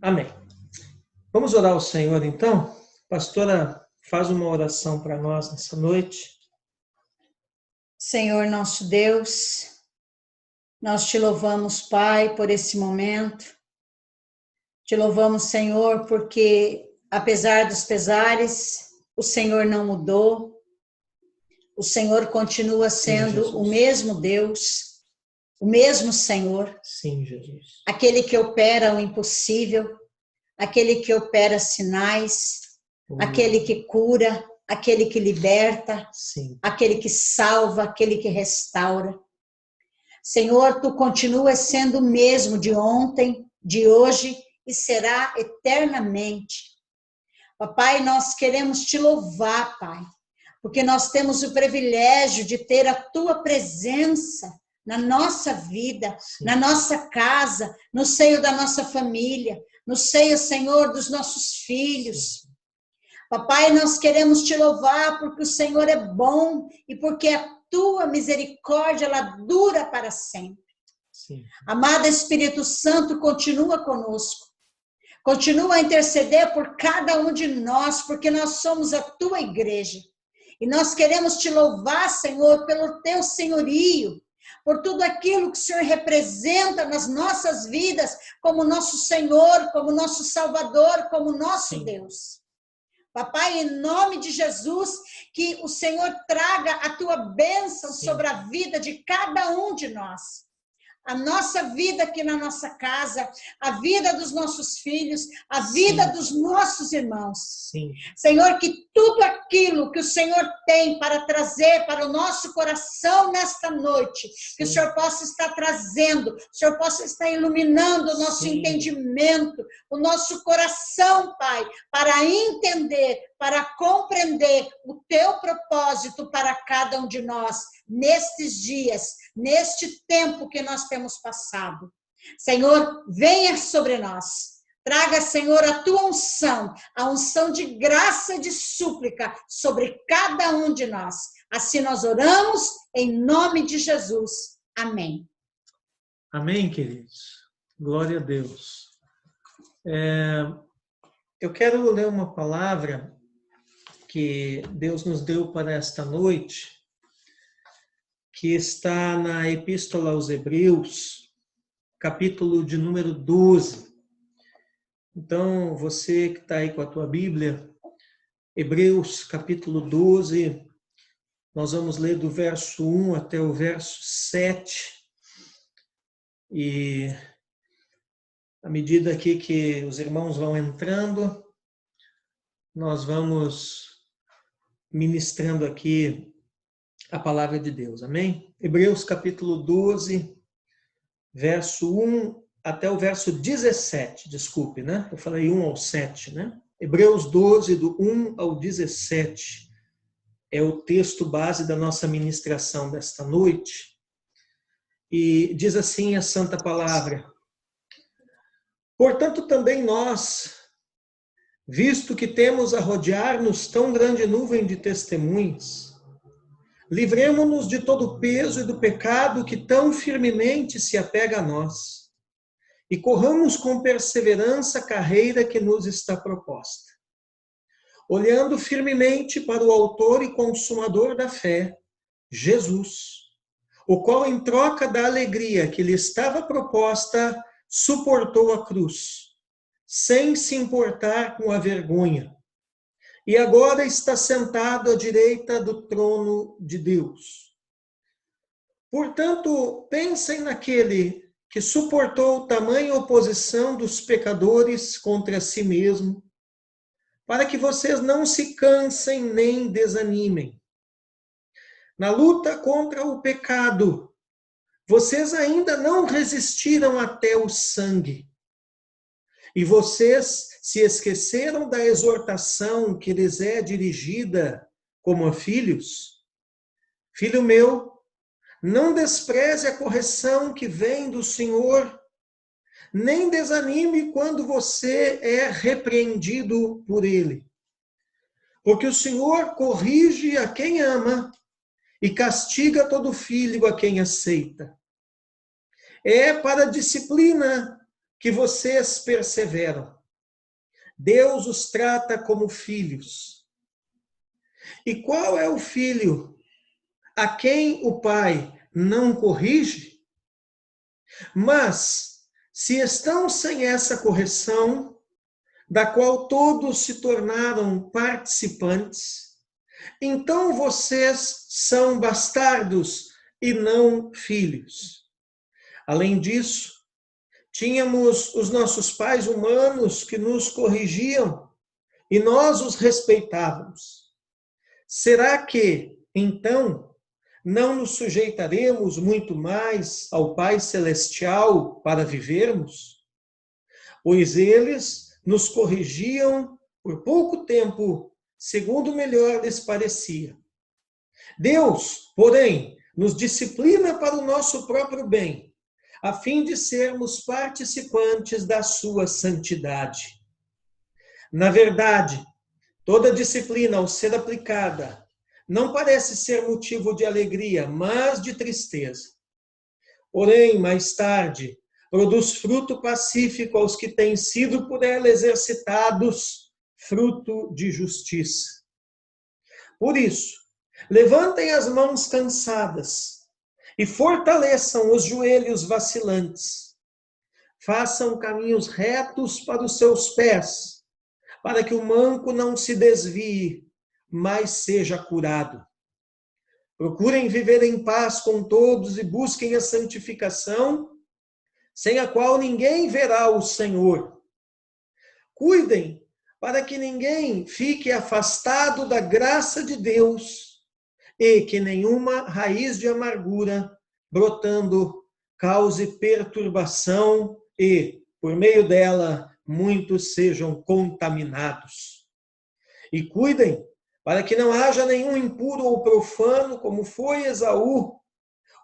Amém. Vamos orar ao Senhor, então? Pastora, faz uma oração para nós nessa noite. Senhor nosso Deus, nós te louvamos, Pai, por esse momento. Te louvamos, Senhor, porque, apesar dos pesares, o Senhor não mudou. O Senhor continua sendo o mesmo Deus, o mesmo Senhor. Sim, Jesus. Aquele que opera o impossível, aquele que opera sinais, aquele que cura, aquele que liberta, Sim. aquele que salva, aquele que restaura. Senhor, tu continuas sendo o mesmo de ontem, de hoje e será eternamente. Papai, nós queremos te louvar, Pai, porque nós temos o privilégio de ter a tua presença na nossa vida, Sim. na nossa casa, no seio da nossa família, no seio, Senhor, dos nossos filhos. Sim. Papai, nós queremos te louvar porque o Senhor é bom e porque a tua misericórdia, ela dura para sempre. Sim. Amado Espírito Santo, continua conosco. Continua a interceder por cada um de nós, porque nós somos a tua igreja. E nós queremos te louvar, Senhor, pelo teu senhorio, por tudo aquilo que o Senhor representa nas nossas vidas, como nosso Senhor, como nosso Salvador, como nosso Sim. Deus. Papai, em nome de Jesus, que o Senhor traga a tua bênção Sim. sobre a vida de cada um de nós. A nossa vida aqui na nossa casa, a vida dos nossos filhos, a vida Sim. dos nossos irmãos. Sim. Senhor, que tudo aquilo que o Senhor tem para trazer para o nosso coração nesta noite, que o Senhor possa estar trazendo, o Senhor possa estar iluminando o nosso entendimento, o nosso coração, Pai, para entender, para compreender o teu propósito para cada um de nós, nestes dias, neste tempo que nós temos passado. Senhor, venha sobre nós. Traga, Senhor, a tua unção, a unção de graça e de súplica sobre cada um de nós. Assim nós oramos, em nome de Jesus. Amém. Amém, queridos. Glória a Deus. Eu quero ler uma palavra que Deus nos deu para esta noite, que está na Epístola aos Hebreus, capítulo de número 12. Então, você que está aí com a tua Bíblia, Hebreus, capítulo 12, nós vamos ler do verso 1 até o verso 7. E à medida aqui que os irmãos vão entrando, nós vamos ministrando aqui a palavra de Deus, amém? Hebreus capítulo 12, verso 1 até o verso 17, desculpe, né? Eu falei 1 ao 7, né? Hebreus 12, do 1 ao 17, é o texto base da nossa ministração desta noite. E diz assim a santa palavra: portanto também nós, visto que temos a rodear-nos tão grande nuvem de testemunhas, livremo-nos de todo o peso e do pecado que tão firmemente se apega a nós, e corramos com perseverança a carreira que nos está proposta, olhando firmemente para o autor e consumador da fé, Jesus, o qual, em troca da alegria que lhe estava proposta, suportou a cruz, sem se importar com a vergonha, e agora está sentado à direita do trono de Deus. Portanto, pensem naquele que suportou tamanha oposição dos pecadores contra si mesmo, para que vocês não se cansem nem desanimem. Na luta contra o pecado, vocês ainda não resistiram até o sangue. E vocês se esqueceram da exortação que lhes é dirigida como a filhos? Filho meu, não despreze a correção que vem do Senhor, nem desanime quando você é repreendido por Ele. Porque o Senhor corrige a quem ama e castiga todo filho a quem aceita. É para a disciplina que vocês perseveram. Deus os trata como filhos. E qual é o filho a quem o pai não corrige? Mas, se estão sem essa correção, da qual todos se tornaram participantes, então vocês são bastardos e não filhos. Além disso, tínhamos os nossos pais humanos que nos corrigiam e nós os respeitávamos. Será que, então, não nos sujeitaremos muito mais ao Pai Celestial para vivermos? Pois eles nos corrigiam por pouco tempo, segundo melhor lhes parecia. Deus, porém, nos disciplina para o nosso próprio bem, a fim de sermos participantes da sua santidade. Na verdade, toda disciplina, ao ser aplicada, não parece ser motivo de alegria, mas de tristeza. Porém, mais tarde, produz fruto pacífico aos que têm sido por ela exercitados, fruto de justiça. Por isso, levantem as mãos cansadas e fortaleçam os joelhos vacilantes. Façam caminhos retos para os seus pés, para que o manco não se desvie, mas seja curado. Procurem viver em paz com todos e busquem a santificação, sem a qual ninguém verá o Senhor. Cuidem para que ninguém fique afastado da graça de Deus e que nenhuma raiz de amargura brotando cause perturbação e, por meio dela, muitos sejam contaminados. E cuidem para que não haja nenhum impuro ou profano, como foi Esaú,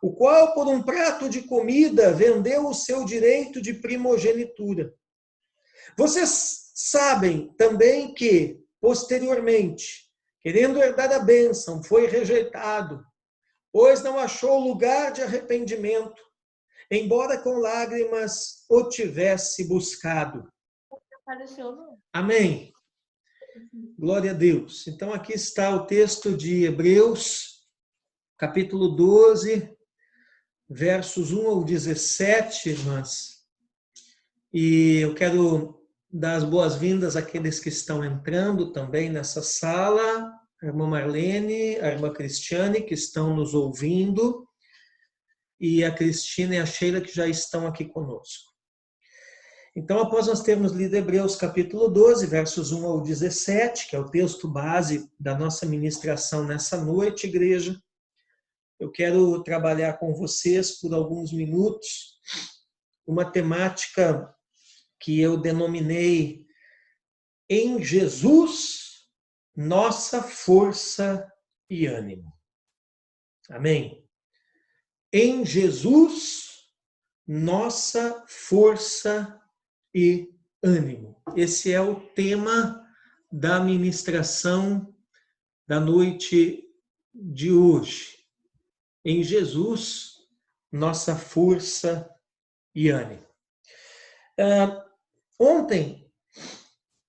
o qual, por um prato de comida, vendeu o seu direito de primogenitura. Vocês sabem também que, posteriormente, querendo herdar a bênção, foi rejeitado, pois não achou lugar de arrependimento, embora com lágrimas o tivesse buscado. Amém. Glória a Deus. Então, aqui está o texto de Hebreus, capítulo 12, versos 1 ao 17, irmãs. E eu quero dar as boas-vindas àqueles que estão entrando também nessa sala, a irmã Marlene, a irmã Cristiane, que estão nos ouvindo, e a Cristina e a Sheila, que já estão aqui conosco. Então, após nós termos lido Hebreus capítulo 12, versos 1 ao 17, que é o texto base da nossa ministração nessa noite, igreja, eu quero trabalhar com vocês por alguns minutos uma temática que eu denominei em Jesus, nossa força e ânimo. Amém? Em Jesus, nossa força e ânimo. Esse é o tema da ministração da noite de hoje. Em Jesus, nossa força e ânimo. Ontem,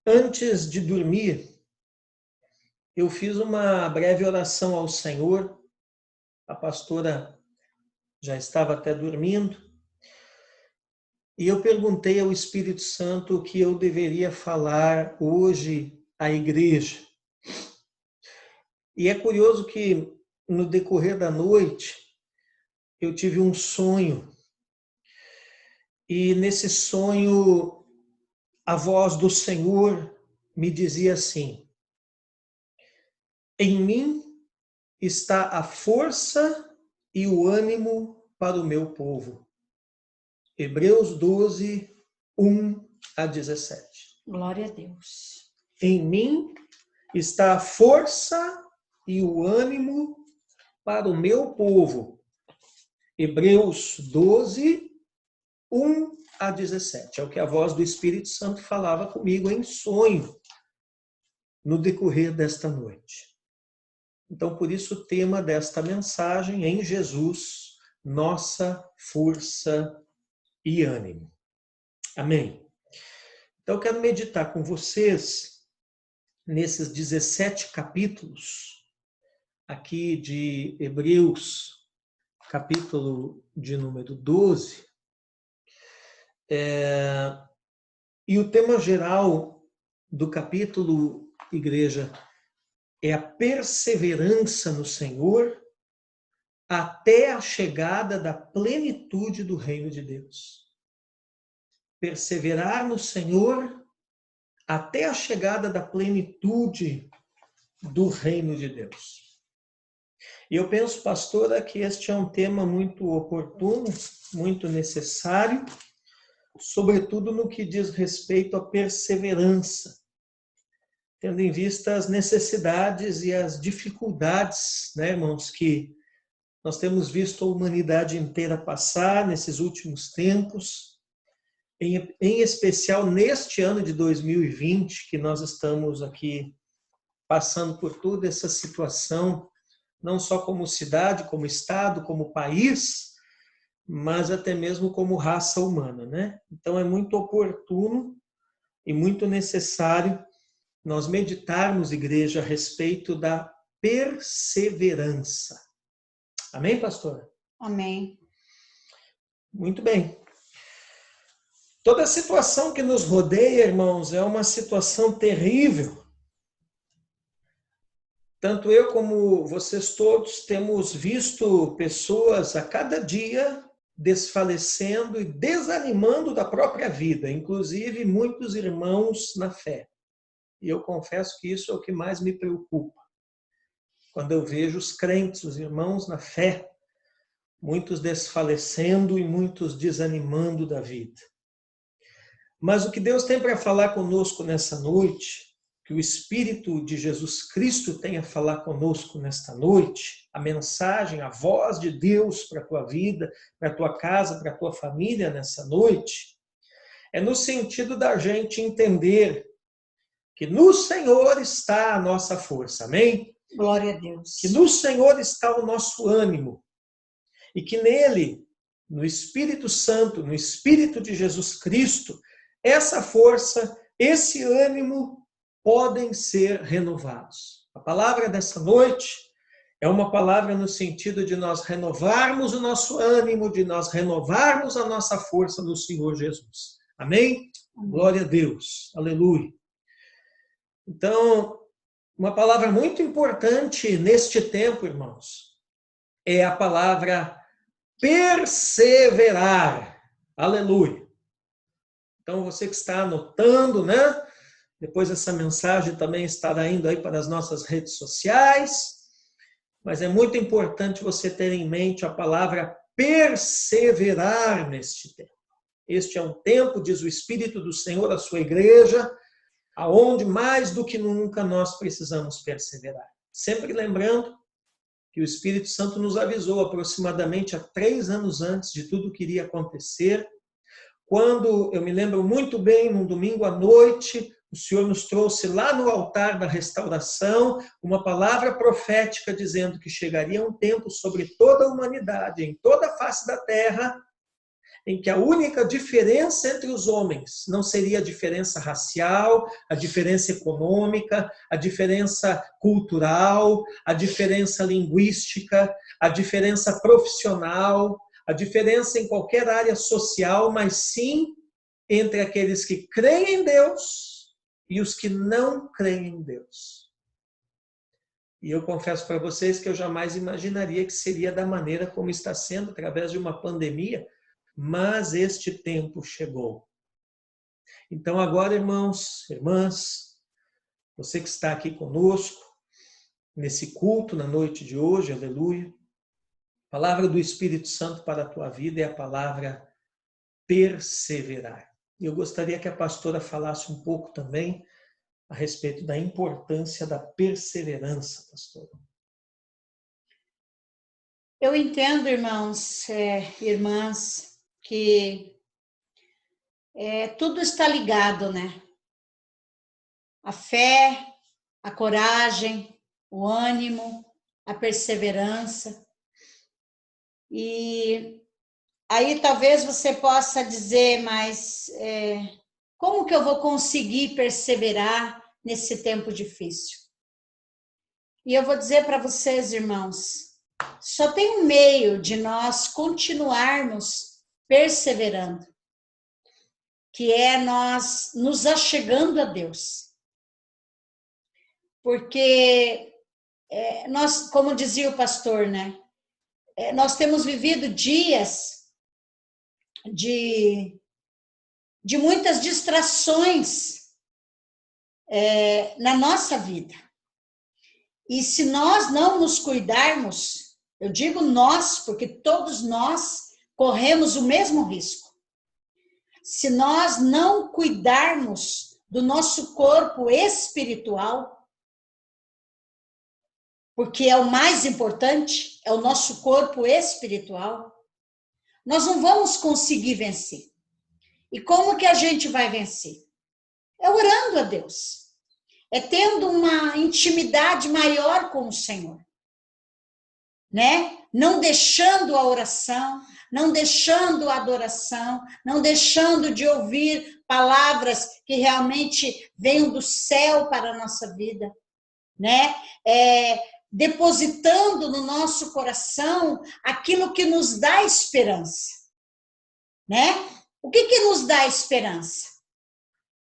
antes de dormir, eu fiz uma breve oração ao Senhor. A pastora já estava até dormindo. E eu perguntei ao Espírito Santo o que eu deveria falar hoje à igreja. E é curioso que, no decorrer da noite, eu tive um sonho. E nesse sonho, a voz do Senhor me dizia assim: em mim está a força e o ânimo para o meu povo. Hebreus 12, 1 a 17. Glória a Deus. Em mim está a força e o ânimo para o meu povo. Hebreus 12, 1 a 17. É o que a voz do Espírito Santo falava comigo em sonho no decorrer desta noite. Então, por isso, o tema desta mensagem, em Jesus, nossa força e ânimo. Amém. Então, eu quero meditar com vocês nesses 17 capítulos aqui de Hebreus, capítulo de número 12. E o tema geral do capítulo, igreja, é a perseverança no Senhor até a chegada da plenitude do reino de Deus. Perseverar no Senhor até a chegada da plenitude do reino de Deus. E eu penso, pastora, que este é um tema muito oportuno, muito necessário, sobretudo no que diz respeito à perseverança, tendo em vista as necessidades e as dificuldades, né, irmãos, que nós temos visto a humanidade inteira passar nesses últimos tempos, em especial neste ano de 2020, que nós estamos aqui passando por toda essa situação, não só como cidade, como estado, como país, mas até mesmo como raça humana, né? Então é muito oportuno e muito necessário nós meditarmos, igreja, a respeito da perseverança. Amém, pastora? Amém. Muito bem. Toda a situação que nos rodeia, irmãos, é uma situação terrível. Tanto eu como vocês todos temos visto pessoas a cada dia desfalecendo e desanimando da própria vida, inclusive muitos irmãos na fé. E eu confesso que isso é o que mais me preocupa. Quando eu vejo os crentes, os irmãos na fé, muitos desfalecendo e muitos desanimando da vida. Mas o que Deus tem para falar conosco nessa noite, que o Espírito de Jesus Cristo tem a falar conosco nesta noite, a mensagem, a voz de Deus para a tua vida, para a tua casa, para a tua família nessa noite, é no sentido da gente entender que no Senhor está a nossa força, amém? Glória a Deus. Que no Senhor está o nosso ânimo e que nele, no Espírito Santo, no Espírito de Jesus Cristo, essa força, esse ânimo podem ser renovados. A palavra dessa noite é uma palavra no sentido de nós renovarmos o nosso ânimo, de nós renovarmos a nossa força no Senhor Jesus. Amém? Amém. Glória a Deus. Aleluia. Então, uma palavra muito importante neste tempo, irmãos, é a palavra perseverar. Aleluia. Então, você que está anotando, né? Depois essa mensagem também estará indo aí para as nossas redes sociais. Mas é muito importante você ter em mente a palavra perseverar neste tempo. Este é um tempo, diz o Espírito do Senhor à sua igreja, aonde mais do que nunca nós precisamos perseverar. Sempre lembrando que o Espírito Santo nos avisou aproximadamente há 3 anos antes de tudo que iria acontecer, quando, eu me lembro muito bem, num domingo à noite, o Senhor nos trouxe lá no altar da restauração uma palavra profética dizendo que chegaria um tempo sobre toda a humanidade, em toda a face da terra, em que a única diferença entre os homens não seria a diferença racial, a diferença econômica, a diferença cultural, a diferença linguística, a diferença profissional, a diferença em qualquer área social, mas sim entre aqueles que creem em Deus e os que não creem em Deus. E eu confesso para vocês que eu jamais imaginaria que seria da maneira como está sendo, através de uma pandemia, mas este tempo chegou. Então agora, irmãos, irmãs, você que está aqui conosco, nesse culto na noite de hoje, aleluia, a palavra do Espírito Santo para a tua vida é a palavra perseverar. E eu gostaria que a pastora falasse um pouco também a respeito da importância da perseverança, pastora. Eu entendo, irmãos, irmãs, que tudo está ligado, né? A fé, a coragem, o ânimo, a perseverança. E Aí talvez você possa dizer, mas como que eu vou conseguir perseverar nesse tempo difícil? E eu vou dizer para vocês, irmãos, só tem um meio de nós continuarmos perseverando, que é nós nos achegando a Deus. Porque nós, como dizia o pastor, né? Nós temos vivido dias de muitas distrações na nossa vida. E se nós não nos cuidarmos, eu digo nós, porque todos nós corremos o mesmo risco. Se nós não cuidarmos do nosso corpo espiritual, porque é o mais importante, é o nosso corpo espiritual, nós não vamos conseguir vencer. E como que a gente vai vencer? É orando a Deus. É tendo uma intimidade maior com o Senhor. Né? Não deixando a oração, não deixando a adoração, não deixando de ouvir palavras que realmente venham do céu para a nossa vida, né? Depositando no nosso coração aquilo que nos dá esperança, né? O que nos dá esperança?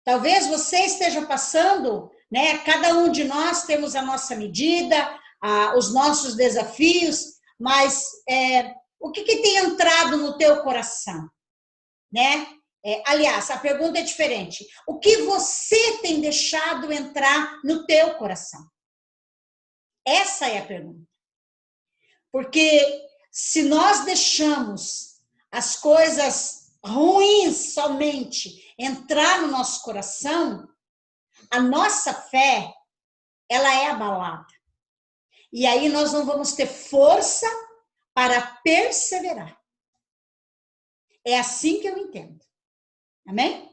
Talvez você esteja passando, né? Cada um de nós temos a nossa medida, os nossos desafios, mas o que tem entrado no teu coração, né? Aliás, a pergunta é diferente. O que você tem deixado entrar no teu coração? Essa é a pergunta. Porque se nós deixamos as coisas ruins somente entrar no nosso coração, a nossa fé, ela é abalada. E aí nós não vamos ter força para perseverar. É assim que eu entendo. Amém?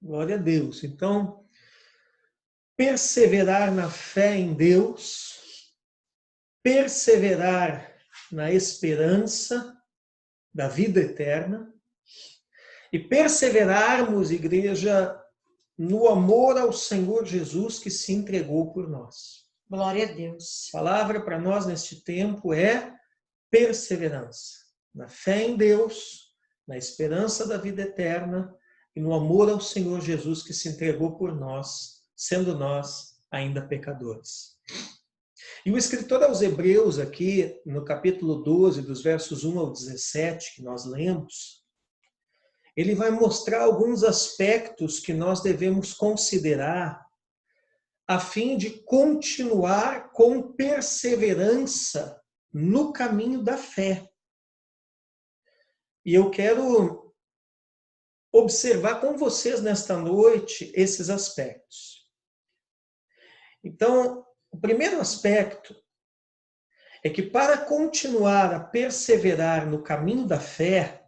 Glória a Deus. Então, perseverar na fé em Deus, perseverar na esperança da vida eterna e perseverarmos, igreja, no amor ao Senhor Jesus que se entregou por nós. Glória a Deus. A palavra para nós neste tempo é perseverança. Na fé em Deus, na esperança da vida eterna e no amor ao Senhor Jesus que se entregou por nós, sendo nós ainda pecadores. E o escritor aos Hebreus aqui, no capítulo 12, dos versos 1 ao 17, que nós lemos, ele vai mostrar alguns aspectos que nós devemos considerar a fim de continuar com perseverança no caminho da fé. E eu quero observar com vocês nesta noite esses aspectos. Então, o primeiro aspecto é que para continuar a perseverar no caminho da fé,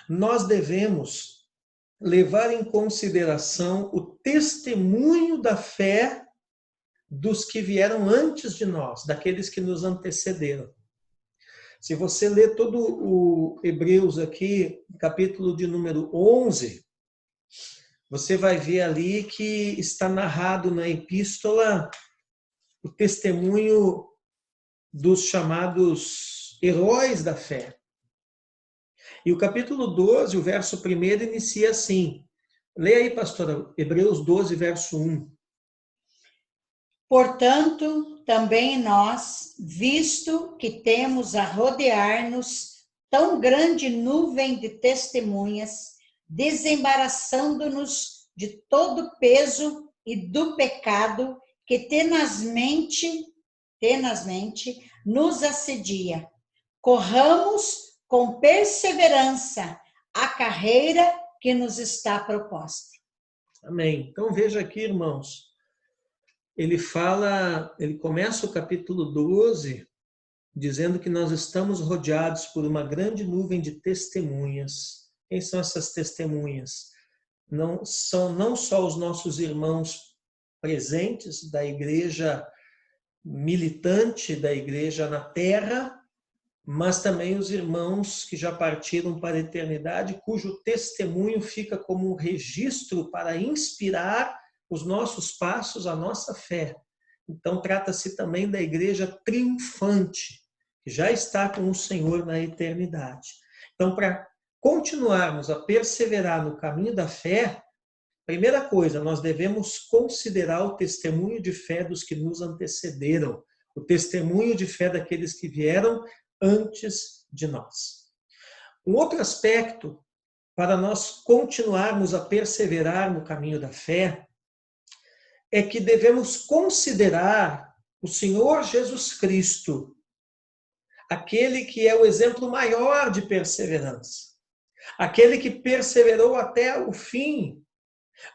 nós devemos levar em consideração o testemunho da fé dos que vieram antes de nós, daqueles que nos antecederam. Se você ler todo o Hebreus aqui, capítulo de número 11, você vai ver ali que está narrado na epístola o testemunho dos chamados heróis da fé. E o capítulo 12, o verso 1 inicia assim. Leia aí, pastora, Hebreus 12, verso 1. Portanto, também nós, visto que temos a rodear-nos tão grande nuvem de testemunhas, desembaraçando-nos de todo o peso e do pecado que tenazmente nos assedia. Corramos com perseverança a carreira que nos está proposta. Amém. Então veja aqui, irmãos, ele começa o capítulo 12 dizendo que nós estamos rodeados por uma grande nuvem de testemunhas. Quem são essas testemunhas? Não só os nossos irmãos presentes da igreja militante, da igreja na terra, mas também os irmãos que já partiram para a eternidade, cujo testemunho fica como um registro para inspirar os nossos passos, a nossa fé. Então, trata-se também da igreja triunfante, que já está com o Senhor na eternidade. Então, para continuarmos a perseverar no caminho da fé, primeira coisa, nós devemos considerar o testemunho de fé dos que nos antecederam, o testemunho de fé daqueles que vieram antes de nós. Um outro aspecto para nós continuarmos a perseverar no caminho da fé é que devemos considerar o Senhor Jesus Cristo, aquele que é o exemplo maior de perseverança, aquele que perseverou até o fim,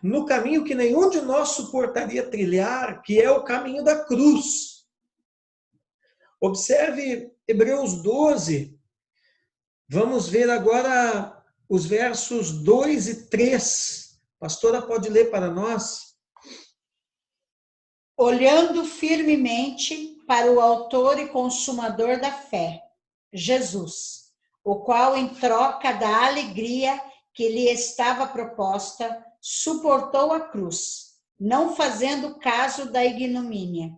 no caminho que nenhum de nós suportaria trilhar, que é o caminho da cruz. Observe Hebreus 12. Vamos ver agora os versos 2 e 3. Pastora, pode ler para nós? Olhando firmemente para o autor e consumador da fé, Jesus, o qual, em troca da alegria que lhe estava proposta, suportou a cruz, não fazendo caso da ignomínia,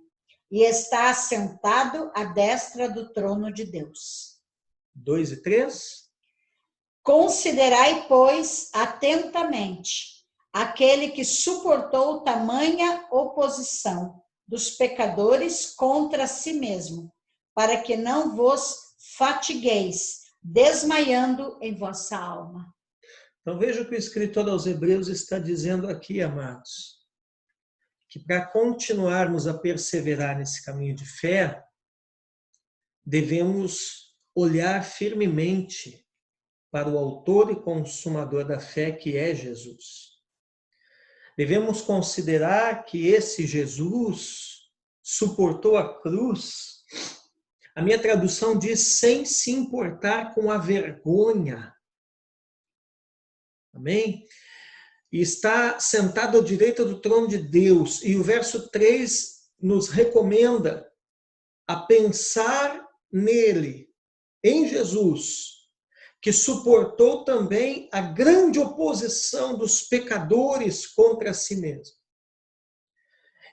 e está assentado à destra do trono de Deus. 2 e 3. Considerai, pois, atentamente aquele que suportou tamanha oposição dos pecadores contra si mesmo, para que não vos fatigueis, desmaiando em vossa alma. Então veja o que o escritor aos Hebreus está dizendo aqui, amados. Que para continuarmos a perseverar nesse caminho de fé, devemos olhar firmemente para o autor e consumador da fé, que é Jesus. Devemos considerar que esse Jesus suportou a cruz. A minha tradução diz sem se importar com a vergonha. Amém? E está sentado à direita do trono de Deus. E o verso 3 nos recomenda a pensar nele, em Jesus, que suportou também a grande oposição dos pecadores contra si mesmo.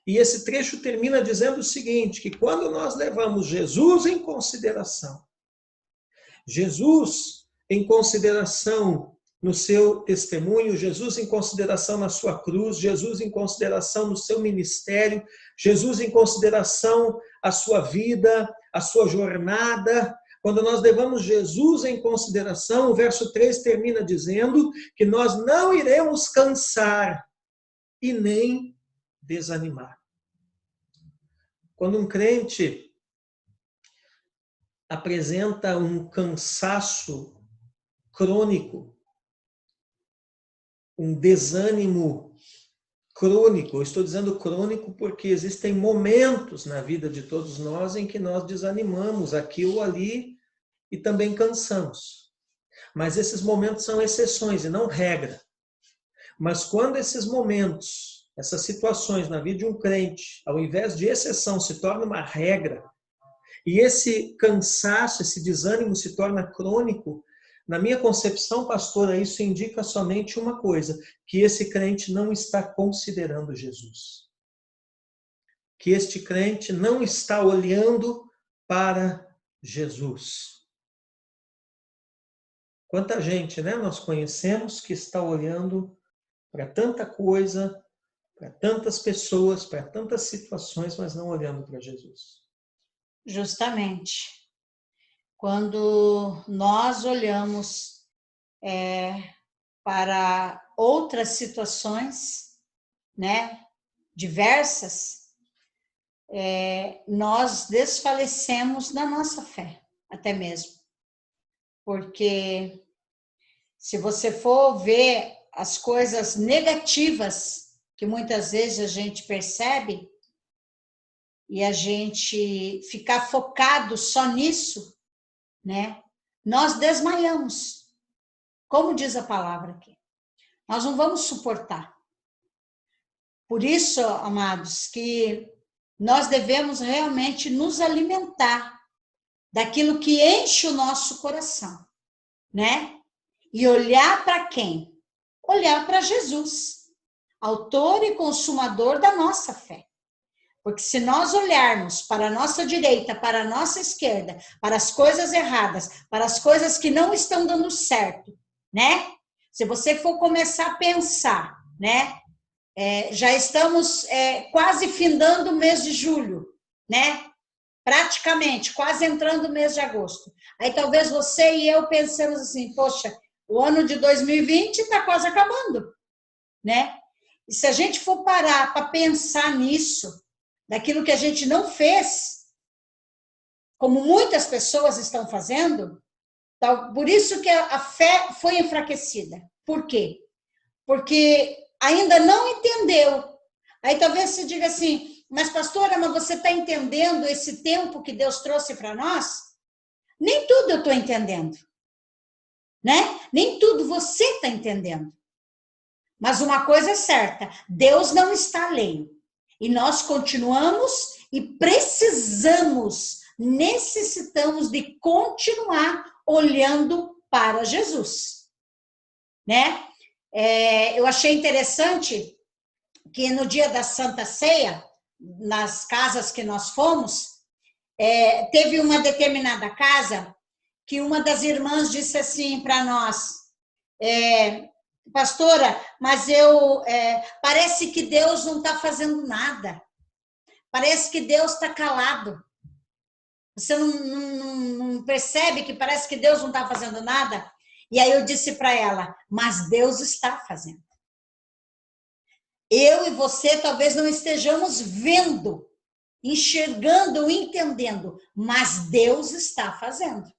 E esse trecho termina dizendo o seguinte, que quando nós levamos Jesus em consideração no seu testemunho, Jesus em consideração na sua cruz, Jesus em consideração no seu ministério, Jesus em consideração a sua vida, a sua jornada. Quando nós levamos Jesus em consideração, o verso 3 termina dizendo que nós não iremos cansar e nem desanimar. Quando um crente apresenta um cansaço crônico, um desânimo crônico, eu estou dizendo crônico porque existem momentos na vida de todos nós em que nós desanimamos aqui ou ali e também cansamos. Mas esses momentos são exceções e não regra. Mas quando esses momentos, essas situações na vida de um crente, ao invés de exceção, se torna uma regra, e esse cansaço, esse desânimo se torna crônico, na minha concepção, pastora, isso indica somente uma coisa, que esse crente não está considerando Jesus. Que este crente não está olhando para Jesus. Quanta gente, né, nós conhecemos que está olhando para tanta coisa, para tantas pessoas, para tantas situações, mas não olhando para Jesus. Justamente. Quando nós olhamos para outras situações, né, diversas, nós desfalecemos na nossa fé, até mesmo. Porque se você for ver as coisas negativas que muitas vezes a gente percebe e a gente ficar focado só nisso, né? Nós desmaiamos. Como diz a palavra aqui. Nós não vamos suportar. Por isso, amados, que nós devemos realmente nos alimentar daquilo que enche o nosso coração, né? E olhar para quem? Olhar para Jesus, autor e consumador da nossa fé. Porque se nós olharmos para a nossa direita, para a nossa esquerda, para as coisas erradas, para as coisas que não estão dando certo, né? Se você for começar a pensar, né? Já estamos quase findando o mês de julho, né? Praticamente, quase entrando no mês de agosto. Aí talvez você e eu pensemos assim, poxa, o ano de 2020 está quase acabando, né? E se a gente for parar para pensar nisso, daquilo que a gente não fez, como muitas pessoas estão fazendo, por isso que a fé foi enfraquecida. Por quê? Porque ainda não entendeu. Aí talvez você diga assim, mas pastora, mas você está entendendo esse tempo que Deus trouxe para nós? Nem tudo eu estou entendendo, né? Nem tudo você está entendendo. Mas uma coisa é certa, Deus não está alheio. E nós continuamos e necessitamos de continuar olhando para Jesus, né? Eu achei interessante que no dia da Santa Ceia, nas casas que nós fomos, teve uma determinada casa que uma das irmãs disse assim para nós, pastora, mas parece que Deus não está fazendo nada. Parece que Deus está calado. Você não percebe que parece que Deus não está fazendo nada? E aí eu disse para ela, mas Deus está fazendo. Eu e você talvez não estejamos vendo, enxergando, entendendo, mas Deus está fazendo,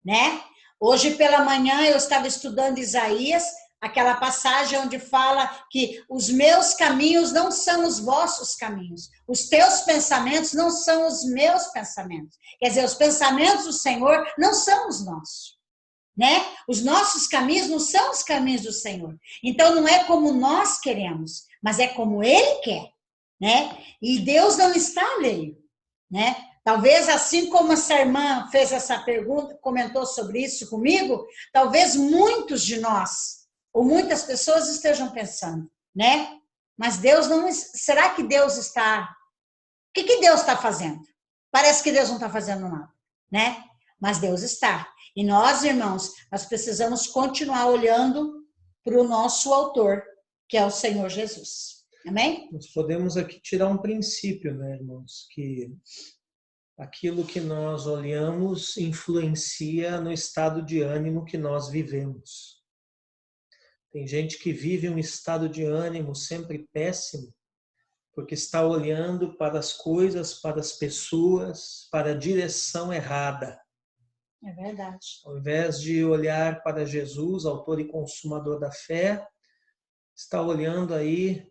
né? Hoje pela manhã eu estava estudando Isaías, aquela passagem onde fala que os meus caminhos não são os vossos caminhos, os teus pensamentos não são os meus pensamentos. Quer dizer, os pensamentos do Senhor não são os nossos, né? Os nossos caminhos não são os caminhos do Senhor. Então não é como nós queremos, mas é como Ele quer, né? E Deus não está alheio, né? Talvez assim como essa irmã fez essa pergunta, comentou sobre isso comigo, talvez muitos de nós ou muitas pessoas estejam pensando, né? Mas Deus não... Será que Deus está... O que Deus está fazendo? Parece que Deus não está fazendo nada, né? Mas Deus está. E nós, irmãos, nós precisamos continuar olhando para o nosso autor, que é o Senhor Jesus. Amém? Nós podemos aqui tirar um princípio, né, irmãos? Que aquilo que nós olhamos influencia no estado de ânimo que nós vivemos. Tem gente que vive um estado de ânimo sempre péssimo, porque está olhando para as coisas, para as pessoas, para a direção errada. É verdade. Ao invés de olhar para Jesus, autor e consumador da fé, está olhando aí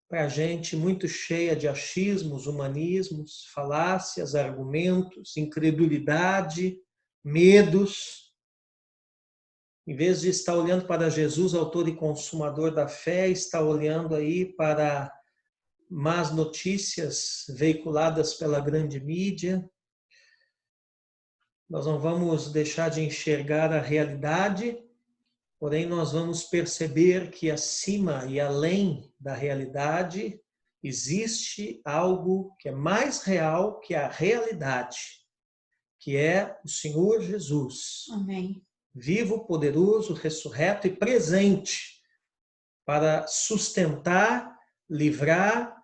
para a gente muito cheia de achismos, humanismos, falácias, argumentos, incredulidade, medos. Em vez de estar olhando para Jesus, autor e consumador da fé, está olhando aí para más notícias veiculadas pela grande mídia. Nós não vamos deixar de enxergar a realidade, porém nós vamos perceber que acima e além da realidade existe algo que é mais real que a realidade, que é o Senhor Jesus. Amém. Vivo, poderoso, ressurreto e presente para sustentar, livrar,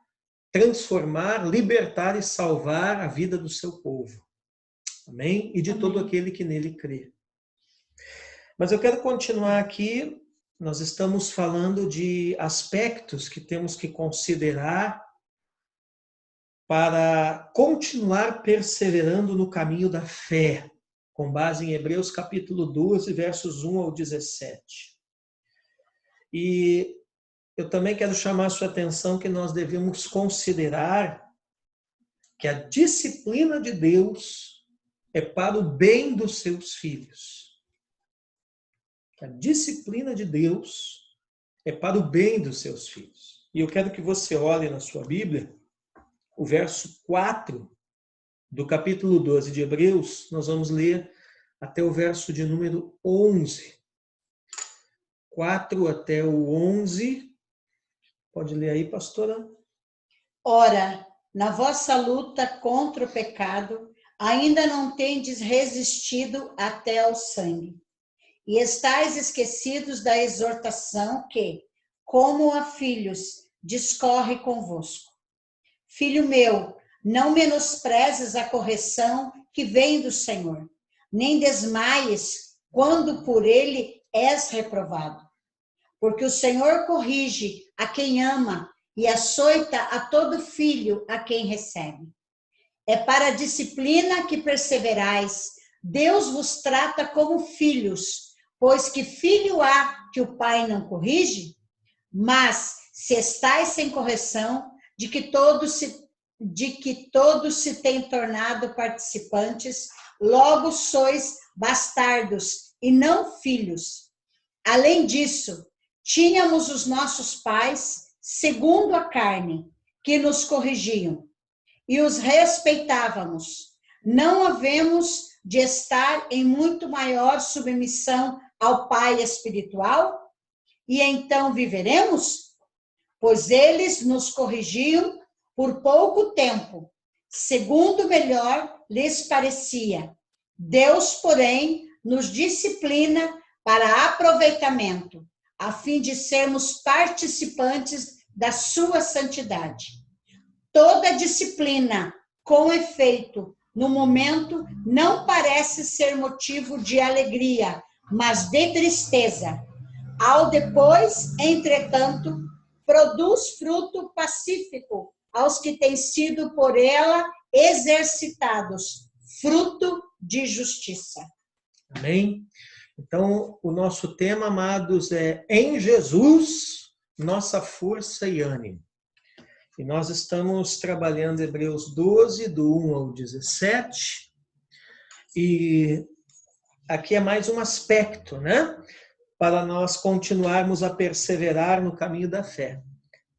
transformar, libertar e salvar a vida do seu povo. Amém? E de Amém. todo aquele que nele crê. Mas eu quero continuar aqui. Nós estamos falando de aspectos que temos que considerar para continuar perseverando no caminho da fé, com base em Hebreus capítulo 12, versos 1 ao 17. E eu também quero chamar a sua atenção que nós devemos considerar que a disciplina de Deus é para o bem dos seus filhos. A disciplina de Deus é para o bem dos seus filhos. E eu quero que você olhe na sua Bíblia o verso 4 do capítulo 12 de Hebreus, nós vamos ler até o verso de número 11. 4 até o 11. Pode ler aí, pastora? Ora, na vossa luta contra o pecado, ainda não tendes resistido até ao sangue. E estáis esquecidos da exortação que, como a filhos, discorre convosco. Filho meu, não menosprezes a correção que vem do Senhor, nem desmaies quando por ele és reprovado. Porque o Senhor corrige a quem ama e açoita a todo filho a quem recebe. É para a disciplina que perseverais. Deus vos trata como filhos, pois que filho há que o pai não corrige? Mas se estáis sem correção, de que todos se têm tornado participantes, logo sois bastardos e não filhos. Além disso, tínhamos os nossos pais, segundo a carne, que nos corrigiam, e os respeitávamos. Não havemos de estar em muito maior submissão ao Pai espiritual? E então viveremos? Pois eles nos corrigiam por pouco tempo, segundo melhor lhes parecia. Deus, porém, nos disciplina para aproveitamento, a fim de sermos participantes da sua santidade. Toda disciplina, com efeito, no momento, não parece ser motivo de alegria, mas de tristeza. Ao depois, entretanto, produz fruto pacífico aos que têm sido por ela exercitados, fruto de justiça. Amém? Então, o nosso tema, amados, é em Jesus, nossa força e ânimo. E nós estamos trabalhando Hebreus 12, do 1 ao 17. E aqui é mais um aspecto, né? Para nós continuarmos a perseverar no caminho da fé.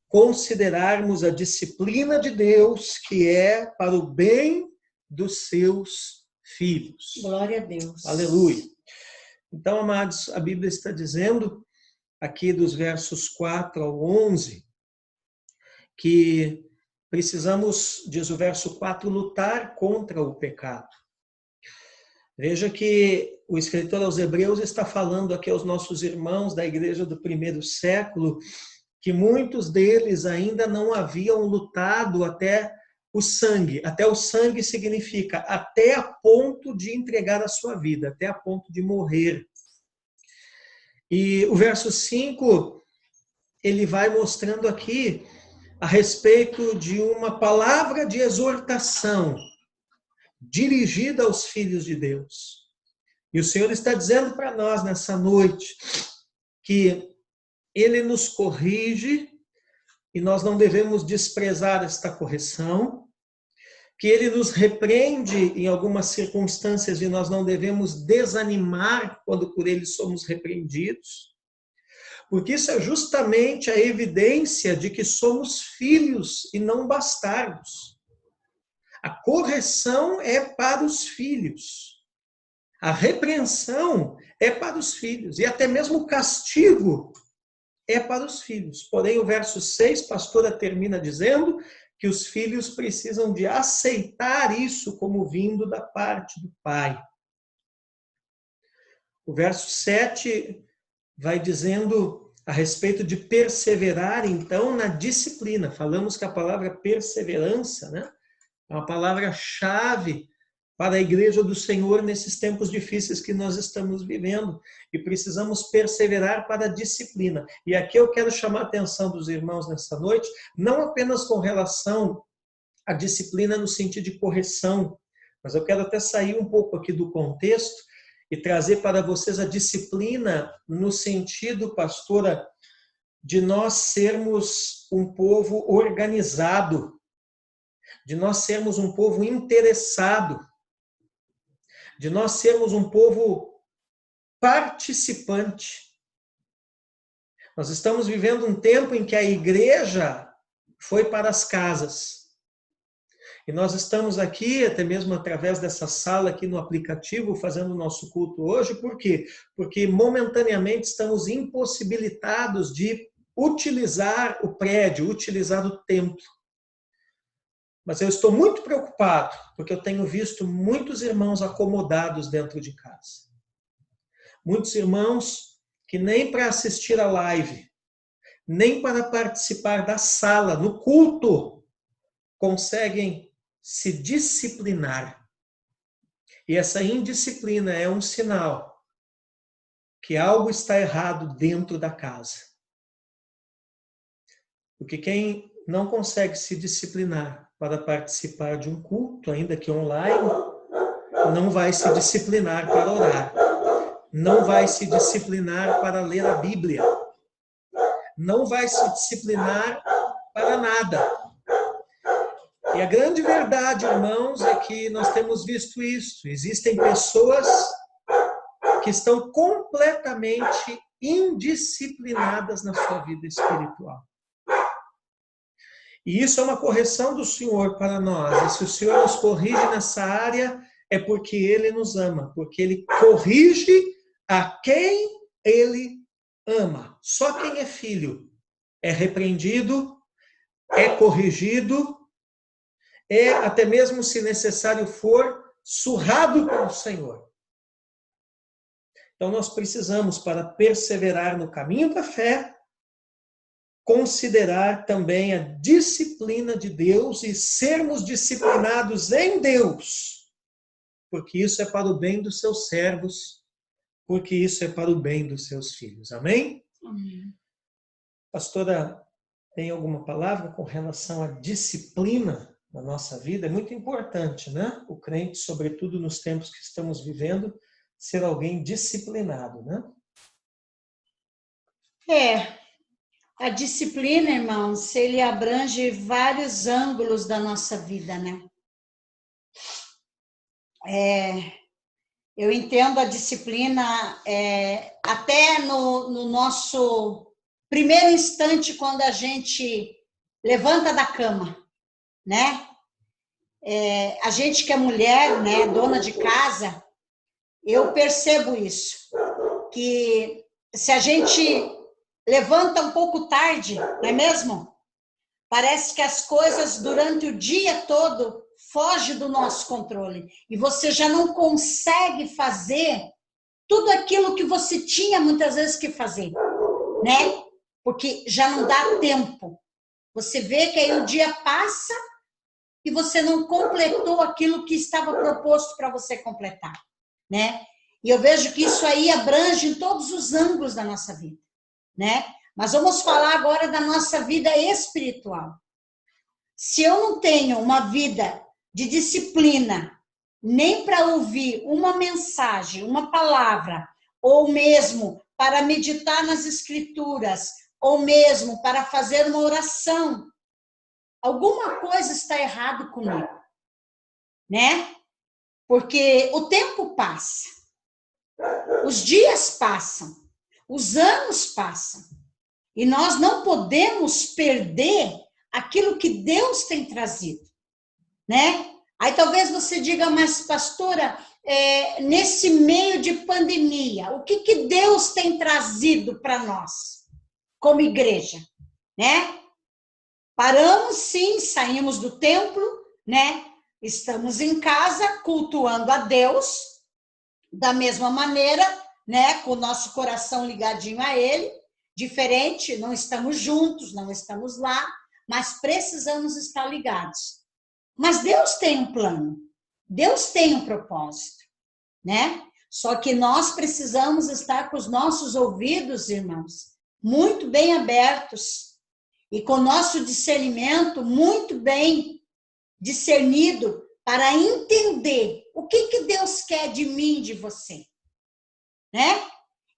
Considerarmos a disciplina de Deus, que é para o bem dos seus filhos. Glória a Deus. Aleluia. Então, amados, a Bíblia está dizendo, aqui dos versos 4 ao 11, que precisamos, diz o verso 4, lutar contra o pecado. Veja que o escritor aos Hebreus está falando aqui aos nossos irmãos da igreja do primeiro século, que muitos deles ainda não haviam lutado até o sangue. Até o sangue significa até a ponto de entregar a sua vida, até a ponto de morrer. E o verso 5, ele vai mostrando aqui a respeito de uma palavra de exortação dirigida aos filhos de Deus. E o Senhor está dizendo para nós nessa noite que Ele nos corrige e nós não devemos desprezar esta correção, que Ele nos repreende em algumas circunstâncias e nós não devemos desanimar quando por Ele somos repreendidos, porque isso é justamente a evidência de que somos filhos e não bastardos. A correção é para os filhos. A repreensão é para os filhos. E até mesmo o castigo é para os filhos. Porém, o verso 6, pastora, termina dizendo que os filhos precisam de aceitar isso como vindo da parte do pai. O verso 7 vai dizendo a respeito de perseverar, então, na disciplina. Falamos que a palavra perseverança, né, é uma palavra-chave para a igreja do Senhor nesses tempos difíceis que nós estamos vivendo. E precisamos perseverar para a disciplina. E aqui eu quero chamar a atenção dos irmãos nessa noite, não apenas com relação à disciplina no sentido de correção, mas eu quero até sair um pouco aqui do contexto e trazer para vocês a disciplina no sentido, pastora, de nós sermos um povo organizado, de nós sermos um povo interessado, de nós sermos um povo participante. Nós estamos vivendo um tempo em que a igreja foi para as casas. E nós estamos aqui, até mesmo através dessa sala aqui no aplicativo, fazendo o nosso culto hoje. Por quê? Porque momentaneamente estamos impossibilitados de utilizar o prédio, utilizar o templo. Mas eu estou muito preocupado, porque eu tenho visto muitos irmãos acomodados dentro de casa. Muitos irmãos que nem para assistir a live, nem para participar da sala, no culto, conseguem se disciplinar. E essa indisciplina é um sinal que algo está errado dentro da casa. Porque quem não consegue se disciplinar para participar de um culto, ainda que online, não vai se disciplinar para orar. Não vai se disciplinar para ler a Bíblia. Não vai se disciplinar para nada. E a grande verdade, irmãos, é que nós temos visto isso. Existem pessoas que estão completamente indisciplinadas na sua vida espiritual. E isso é uma correção do Senhor para nós. E se o Senhor nos corrige nessa área, é porque Ele nos ama. Porque Ele corrige a quem Ele ama. Só quem é filho é repreendido, é corrigido, é, até mesmo se necessário for, surrado pelo Senhor. Então nós precisamos, para perseverar no caminho da fé, considerar também a disciplina de Deus e sermos disciplinados em Deus, porque isso é para o bem dos seus servos, porque isso é para o bem dos seus filhos. Amém? Amém. Pastora, tem alguma palavra com relação à disciplina na nossa vida? É muito importante, né? O crente, sobretudo nos tempos que estamos vivendo, ser alguém disciplinado, né? A disciplina, irmãos, ele abrange vários ângulos da nossa vida, né? Eu entendo a disciplina até no nosso primeiro instante, quando a gente levanta da cama, né? A gente que é mulher, né, dona de casa, eu percebo isso, que se a gente levanta um pouco tarde, não é mesmo? Parece que as coisas durante o dia todo fogem do nosso controle. E você já não consegue fazer tudo aquilo que você tinha muitas vezes que fazer, né? Porque já não dá tempo. Você vê que aí o dia passa e você não completou aquilo que estava proposto para você completar, né? E eu vejo que isso aí abrange em todos os ângulos da nossa vida, né? Mas vamos falar agora da nossa vida espiritual. Se eu não tenho uma vida de disciplina, nem para ouvir uma mensagem, uma palavra, ou mesmo para meditar nas escrituras, ou mesmo para fazer uma oração, alguma coisa está errado comigo, né? Porque o tempo passa, os dias passam, os anos passam, e nós não podemos perder aquilo que Deus tem trazido, né? Aí talvez você diga, mas pastora, nesse meio de pandemia, o que Deus tem trazido para nós, como igreja, né? Paramos sim, saímos do templo, né? Estamos em casa cultuando a Deus da mesma maneira, né? Com o nosso coração ligadinho a Ele, diferente, não estamos juntos, não estamos lá, mas precisamos estar ligados. Mas Deus tem um plano, Deus tem um propósito, né? Só que nós precisamos estar com os nossos ouvidos, irmãos, muito bem abertos e com o nosso discernimento muito bem discernido para entender o que Deus quer de mim, de você, né?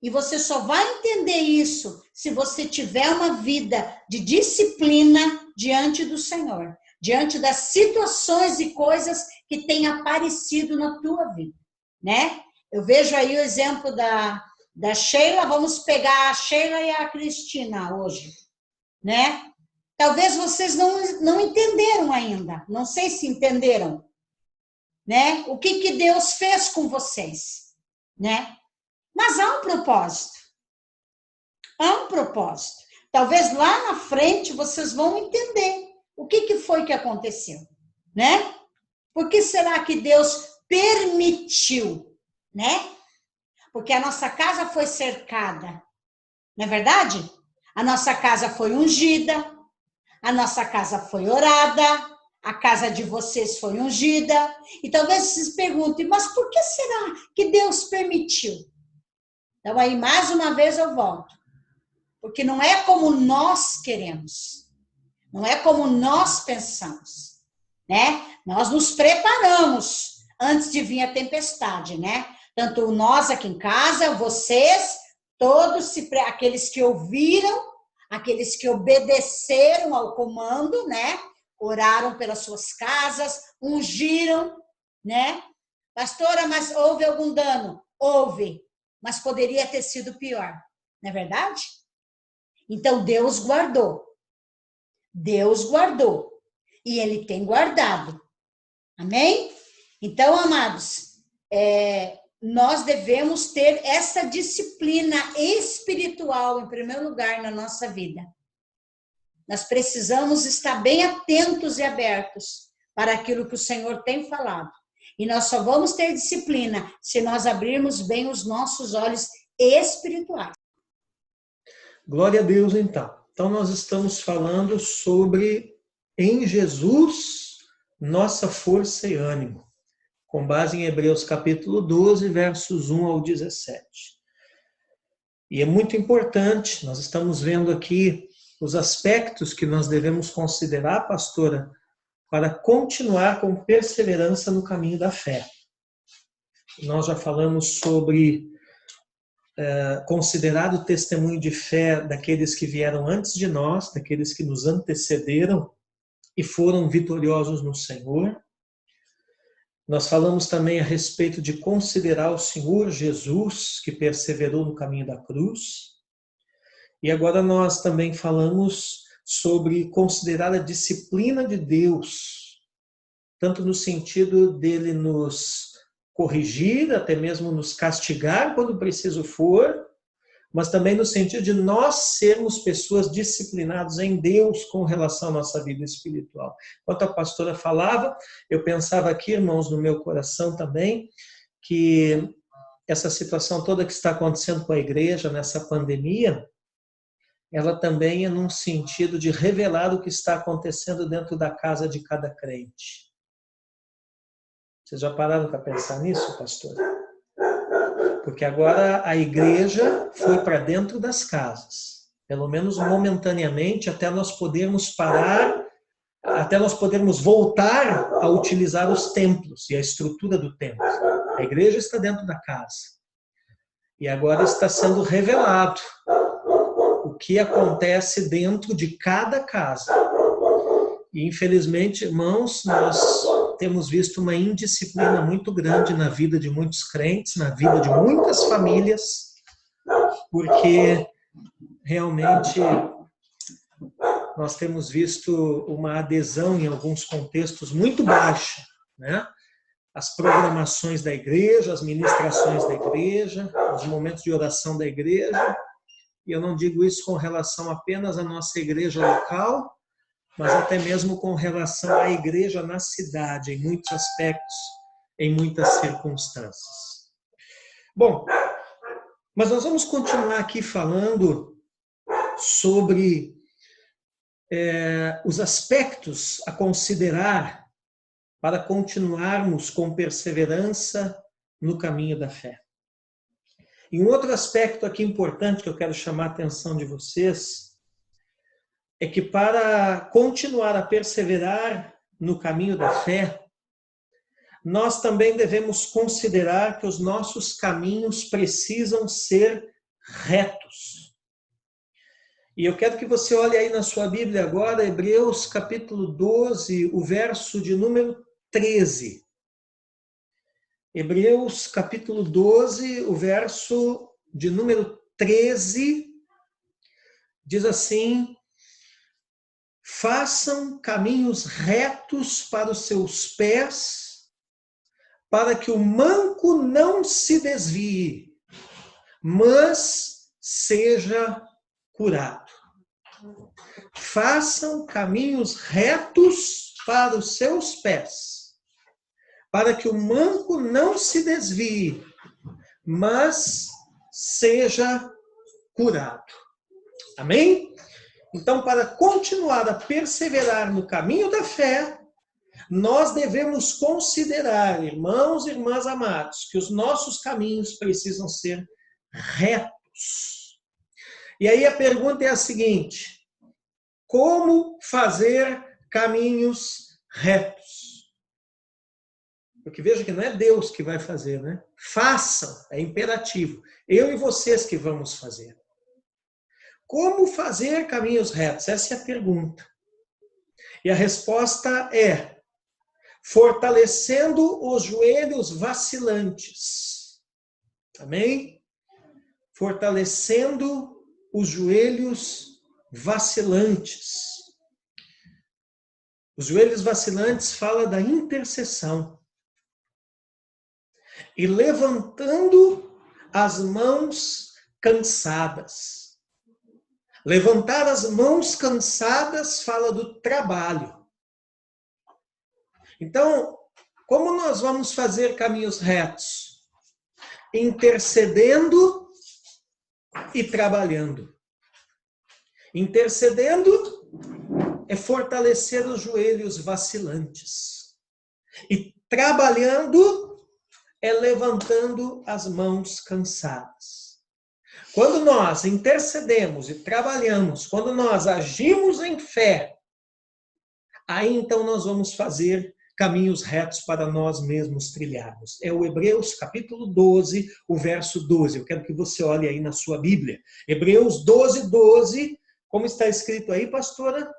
E você só vai entender isso se você tiver uma vida de disciplina diante do Senhor, diante das situações e coisas que têm aparecido na tua vida, né? Eu vejo aí o exemplo da Sheila, vamos pegar a Sheila e a Cristina hoje, né? Talvez vocês não entenderam ainda. Não sei se entenderam, né? O que Deus fez com vocês, né? Mas há um propósito. Há um propósito. Talvez lá na frente vocês vão entender o que foi que aconteceu, né? Por que será que Deus permitiu, né? Porque a nossa casa foi cercada, não é verdade? A nossa casa foi ungida, a nossa casa foi orada, a casa de vocês foi ungida. E talvez vocês se perguntem, mas por que será que Deus permitiu? Então aí, mais uma vez eu volto. Porque não é como nós queremos. Não é como nós pensamos, né? Nós nos preparamos antes de vir a tempestade, né? Tanto nós aqui em casa, vocês, todos, aqueles que ouviram, aqueles que obedeceram ao comando, né? Oraram pelas suas casas, ungiram, né? Pastora, mas houve algum dano? Houve, mas poderia ter sido pior, não é verdade? Então, Deus guardou. Deus guardou. E Ele tem guardado. Amém? Então, amados, nós devemos ter essa disciplina espiritual, em primeiro lugar, na nossa vida. Nós precisamos estar bem atentos e abertos para aquilo que o Senhor tem falado. E nós só vamos ter disciplina se nós abrirmos bem os nossos olhos espirituais. Glória a Deus, então. Então, nós estamos falando sobre, em Jesus, nossa força e ânimo, com base em Hebreus capítulo 12, versos 1 ao 17. E é muito importante, nós estamos vendo aqui os aspectos que nós devemos considerar, pastora, para continuar com perseverança no caminho da fé. Nós já falamos sobre considerar o testemunho de fé daqueles que vieram antes de nós, daqueles que nos antecederam e foram vitoriosos no Senhor. Nós falamos também a respeito de considerar o Senhor Jesus, que perseverou no caminho da cruz. E agora nós também falamos sobre considerar a disciplina de Deus, tanto no sentido dele nos corrigir, até mesmo nos castigar quando preciso for, mas também no sentido de nós sermos pessoas disciplinadas em Deus com relação à nossa vida espiritual. Enquanto a pastora falava, eu pensava aqui, irmãos, no meu coração também, que essa situação toda que está acontecendo com a igreja nessa pandemia, ela também é num sentido de revelar o que está acontecendo dentro da casa de cada crente. Vocês já pararam para pensar nisso, pastor? Porque agora a igreja foi para dentro das casas, pelo menos momentaneamente, até nós podermos parar, até nós podermos voltar a utilizar os templos e a estrutura do templo. A igreja está dentro da casa. E agora está sendo revelado o que acontece dentro de cada casa. E infelizmente, irmãos, nós temos visto uma indisciplina muito grande na vida de muitos crentes, na vida de muitas famílias, porque realmente nós temos visto uma adesão em alguns contextos muito baixa, né? As programações da igreja, as ministrações da igreja, os momentos de oração da igreja, e eu não digo isso com relação apenas à nossa igreja local, mas até mesmo com relação à igreja na cidade, em muitos aspectos, em muitas circunstâncias. Bom, mas nós vamos continuar aqui falando sobre os aspectos a considerar para continuarmos com perseverança no caminho da fé. E um outro aspecto aqui importante que eu quero chamar a atenção de vocês é que para continuar a perseverar no caminho da fé, nós também devemos considerar que os nossos caminhos precisam ser retos. E eu quero que você olhe aí na sua Bíblia agora, Hebreus capítulo 12, o verso de número 13. Hebreus capítulo 12, o verso de número 13, diz assim: façam caminhos retos para os seus pés, para que o manco não se desvie, mas seja curado. Façam caminhos retos para os seus pés, para que o manco não se desvie, mas seja curado. Amém? Então, para continuar a perseverar no caminho da fé, nós devemos considerar, irmãos e irmãs amados, que os nossos caminhos precisam ser retos. E aí a pergunta é a seguinte: como fazer caminhos retos? Porque veja que não é Deus que vai fazer, né? Façam, é imperativo. Eu e vocês que vamos fazer. Como fazer caminhos retos? Essa é a pergunta. E a resposta é: fortalecendo os joelhos vacilantes. Amém? Fortalecendo os joelhos vacilantes. Os joelhos vacilantes fala da intercessão. E levantando as mãos cansadas. Levantar as mãos cansadas fala do trabalho. Então, como nós vamos fazer caminhos retos? Intercedendo e trabalhando. Intercedendo é fortalecer os joelhos vacilantes. E trabalhando é levantando as mãos cansadas. Quando nós intercedemos e trabalhamos, quando nós agimos em fé, aí então nós vamos fazer caminhos retos para nós mesmos trilharmos. É o Hebreus capítulo 12, o verso 12. Eu quero que você olhe aí na sua Bíblia. Hebreus 12, 12. Como está escrito aí, pastora?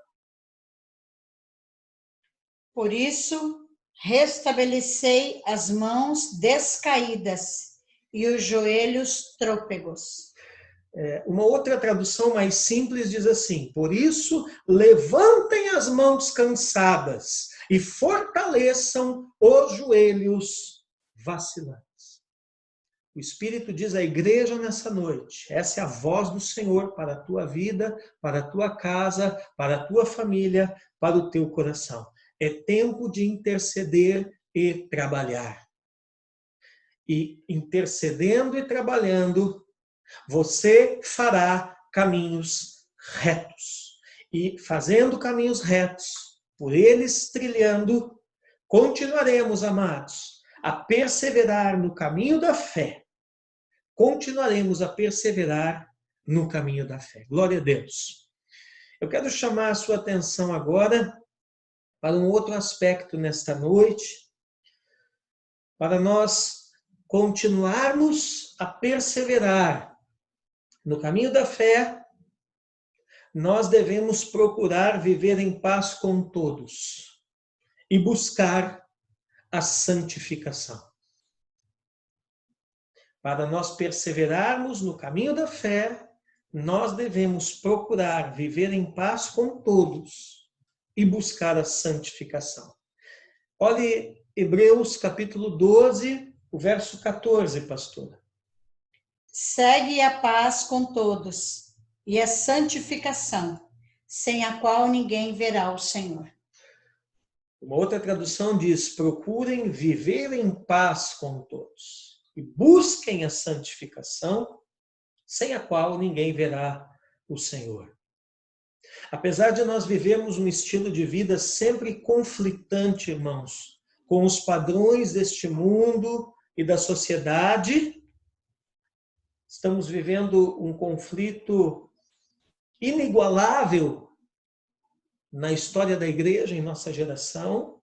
Por isso, restabelecei as mãos descaídas e os joelhos trôpegos. Uma outra tradução mais simples diz assim: por isso, levantem as mãos cansadas e fortaleçam os joelhos vacilantes. O Espírito diz à igreja nessa noite: essa é a voz do Senhor para a tua vida, para a tua casa, para a tua família, para o teu coração. É tempo de interceder e trabalhar. E intercedendo e trabalhando, você fará caminhos retos. E fazendo caminhos retos, por eles trilhando, continuaremos, amados, a perseverar no caminho da fé. Continuaremos a perseverar no caminho da fé. Glória a Deus. Eu quero chamar a sua atenção agora para um outro aspecto nesta noite, para nós continuarmos a perseverar no caminho da fé. Nós devemos procurar viver em paz com todos e buscar a santificação. Para nós perseverarmos no caminho da fé, nós devemos procurar viver em paz com todos e buscar a santificação. Olhe Hebreus capítulo 12, o verso 14, pastora. Segue a paz com todos e a santificação, sem a qual ninguém verá o Senhor. Uma outra tradução diz: procurem viver em paz com todos e busquem a santificação, sem a qual ninguém verá o Senhor. Apesar de nós vivermos um estilo de vida sempre conflitante, irmãos, com os padrões deste mundo e da sociedade, estamos vivendo um conflito inigualável na história da igreja, em nossa geração.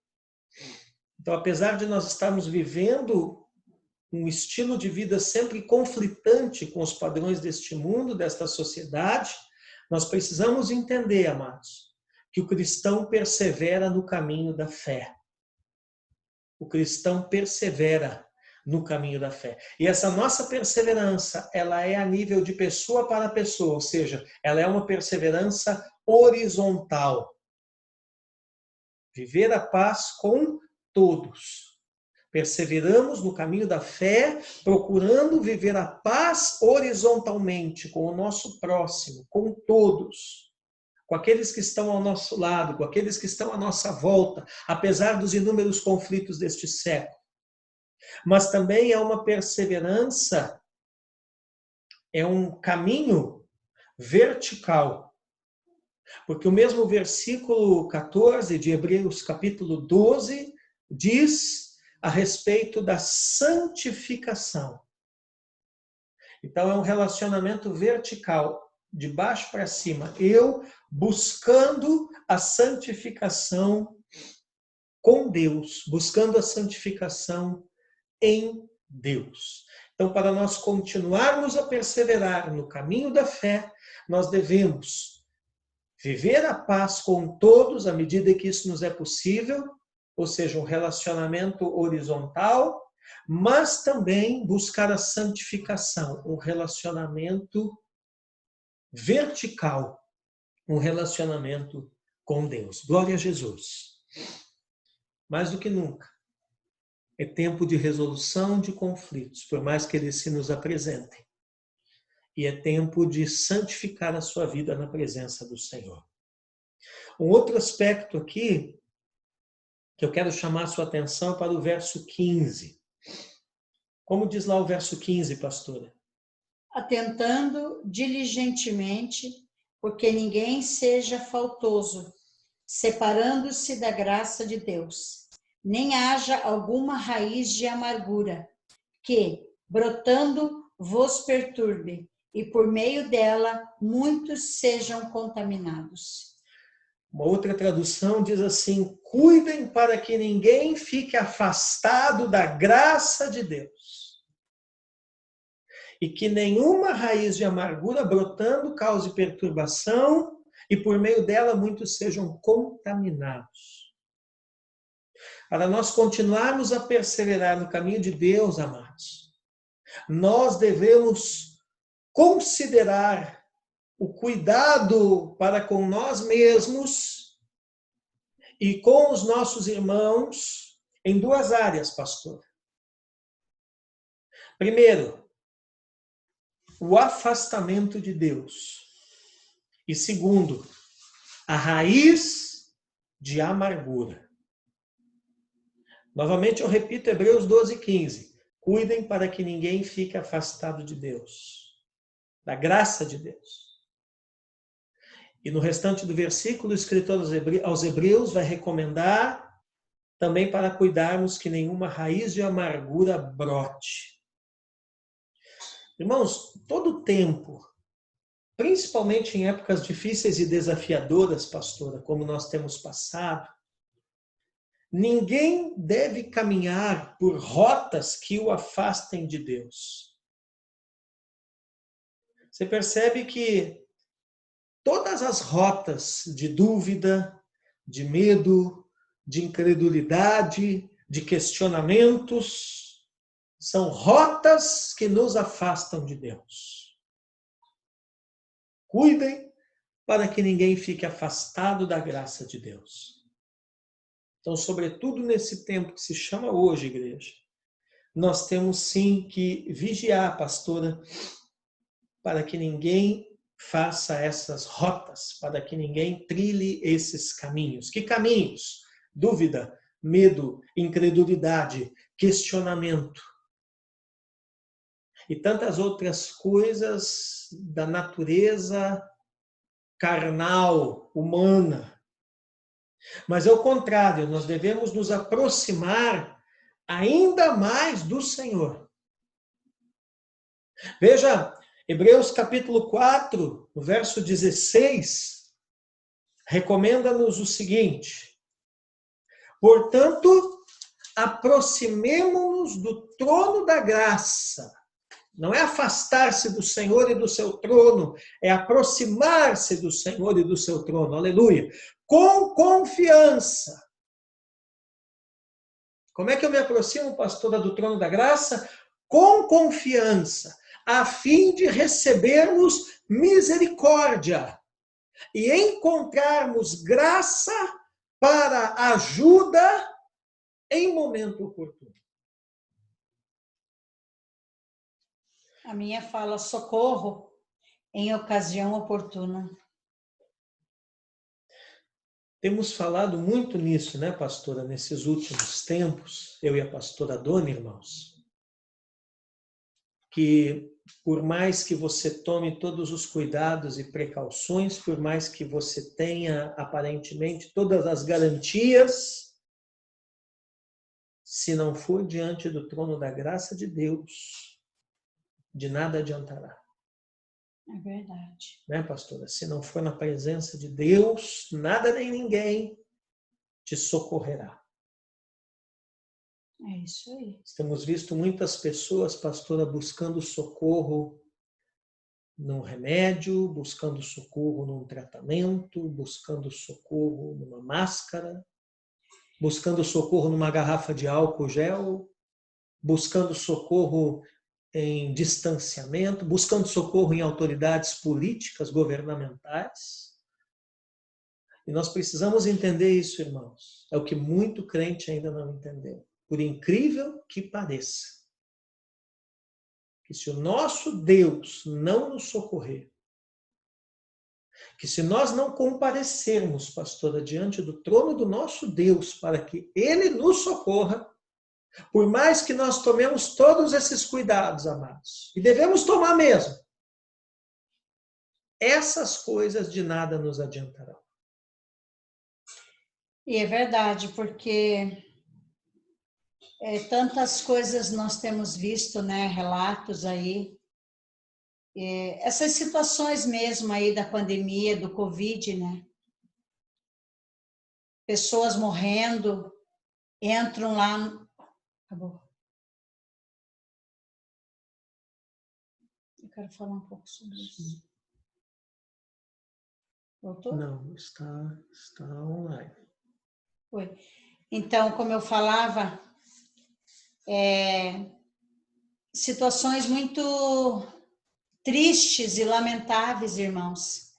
Então, apesar de nós estarmos vivendo um estilo de vida sempre conflitante com os padrões deste mundo, desta sociedade, nós precisamos entender, amados, que o cristão persevera no caminho da fé. O cristão persevera no caminho da fé. E essa nossa perseverança, ela é a nível de pessoa para pessoa, ou seja, ela é uma perseverança horizontal. Viver a paz com todos. Perseveramos no caminho da fé, procurando viver a paz horizontalmente, com o nosso próximo, com todos. Com aqueles que estão ao nosso lado, com aqueles que estão à nossa volta, apesar dos inúmeros conflitos deste século. Mas também é uma perseverança, é um caminho vertical. Porque o mesmo versículo 14 de Hebreus capítulo 12 diz a respeito da santificação. Então é um relacionamento vertical, de baixo para cima. Eu buscando a santificação com Deus, buscando a santificação em Deus. Então, para nós continuarmos a perseverar no caminho da fé, nós devemos viver a paz com todos, à medida que isso nos é possível, ou seja, um relacionamento horizontal, mas também buscar a santificação, um relacionamento vertical, um relacionamento com Deus. Glória a Jesus. Mais do que nunca, é tempo de resolução de conflitos, por mais que eles se nos apresentem. E é tempo de santificar a sua vida na presença do Senhor. Um outro aspecto aqui, que eu quero chamar a sua atenção para o verso 15. Como diz lá o verso 15, pastora? Atentando diligentemente, porque ninguém seja faltoso, separando-se da graça de Deus, nem haja alguma raiz de amargura, que, brotando, vos perturbe, e por meio dela muitos sejam contaminados. Uma outra tradução diz assim: cuidem para que ninguém fique afastado da graça de Deus. E que nenhuma raiz de amargura brotando cause perturbação, e por meio dela muitos sejam contaminados. Para nós continuarmos a perseverar no caminho de Deus, amados, nós devemos considerar o cuidado para com nós mesmos e com os nossos irmãos em duas áreas, pastor. Primeiro, o afastamento de Deus. E segundo, a raiz de amargura. Novamente eu repito Hebreus 12:15. Cuidem para que ninguém fique afastado de Deus, da graça de Deus. E no restante do versículo, o escritor aos Hebreus vai recomendar também para cuidarmos que nenhuma raiz de amargura brote. Irmãos, todo tempo, principalmente em épocas difíceis e desafiadoras, pastora, como nós temos passado, ninguém deve caminhar por rotas que o afastem de Deus. Você percebe que todas as rotas de dúvida, de medo, de incredulidade, de questionamentos, são rotas que nos afastam de Deus. Cuidem para que ninguém fique afastado da graça de Deus. Então, sobretudo nesse tempo que se chama hoje, igreja, nós temos sim que vigiar, pastora, para que ninguém faça essas rotas, para que ninguém trilhe esses caminhos. Que caminhos? Dúvida, medo, incredulidade, questionamento. E tantas outras coisas da natureza carnal, humana. Mas é o contrário, nós devemos nos aproximar ainda mais do Senhor. Veja, Hebreus capítulo 4, no verso 16, recomenda-nos o seguinte: portanto, aproximemo-nos do trono da graça. Não é afastar-se do Senhor e do seu trono, é aproximar-se do Senhor e do seu trono, aleluia, com confiança. Como é que eu me aproximo, pastora, do trono da graça? Com confiança, a fim de recebermos misericórdia e encontrarmos graça para ajuda em momento oportuno. A minha fala socorro em ocasião oportuna. Temos falado muito nisso, né, pastora, nesses últimos tempos, eu e a pastora Dona, irmãos, que por mais que você tome todos os cuidados e precauções, por mais que você tenha aparentemente todas as garantias, se não for diante do trono da graça de Deus, de nada adiantará. É verdade. Né, pastora? Se não for na presença de Deus, nada nem ninguém te socorrerá. É isso aí. Temos visto muitas pessoas, pastora, buscando socorro num remédio, buscando socorro num tratamento, buscando socorro numa máscara, buscando socorro numa garrafa de álcool gel, buscando socorro em distanciamento, buscando socorro em autoridades políticas, governamentais. E nós precisamos entender isso, irmãos. É o que muito crente ainda não entendeu. Por incrível que pareça, que se o nosso Deus não nos socorrer, que se nós não comparecermos, pastora, diante do trono do nosso Deus para que Ele nos socorra, por mais que nós tomemos todos esses cuidados, amados, e devemos tomar mesmo, essas coisas de nada nos adiantarão. E é verdade, porque tantas coisas nós temos visto, né, relatos aí, essas situações mesmo aí da pandemia, do Covid, né? Pessoas morrendo, entram lá... Acabou. Eu quero falar um pouco sobre isso. Voltou? Não, está online. Foi. Então, como eu falava, situações muito tristes e lamentáveis, irmãos,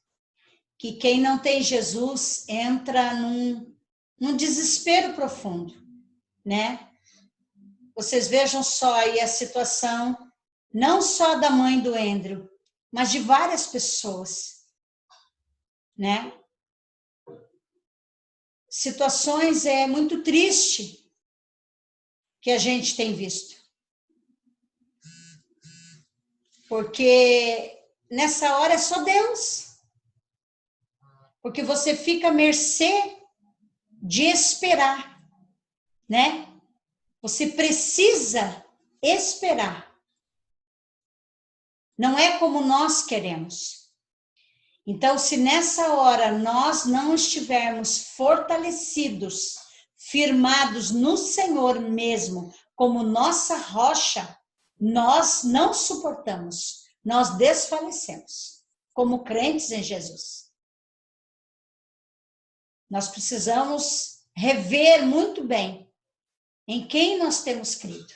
que quem não tem Jesus entra num desespero profundo, né? Vocês vejam só aí a situação, não só da mãe do Andrew, mas de várias pessoas, né? Situações muito tristes que a gente tem visto. Porque nessa hora é só Deus. Porque você fica à mercê de esperar, né? Você precisa esperar. Não é como nós queremos. Então, se nessa hora nós não estivermos fortalecidos, firmados no Senhor mesmo, como nossa rocha, nós não suportamos, nós desfalecemos, como crentes em Jesus. Nós precisamos rever muito bem em quem nós temos crido.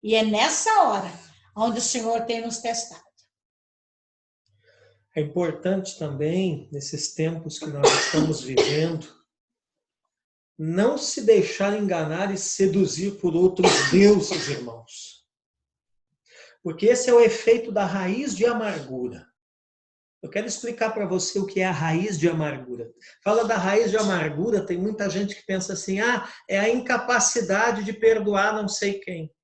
E é nessa hora onde o Senhor tem nos testado. É importante também, nesses tempos que nós estamos vivendo, não se deixar enganar e seduzir por outros deuses, irmãos. Porque esse é o efeito da raiz de amargura. Eu quero explicar para você o que é a raiz de amargura. Fala da raiz de amargura, tem muita gente que pensa assim, é a incapacidade de perdoar não sei quem.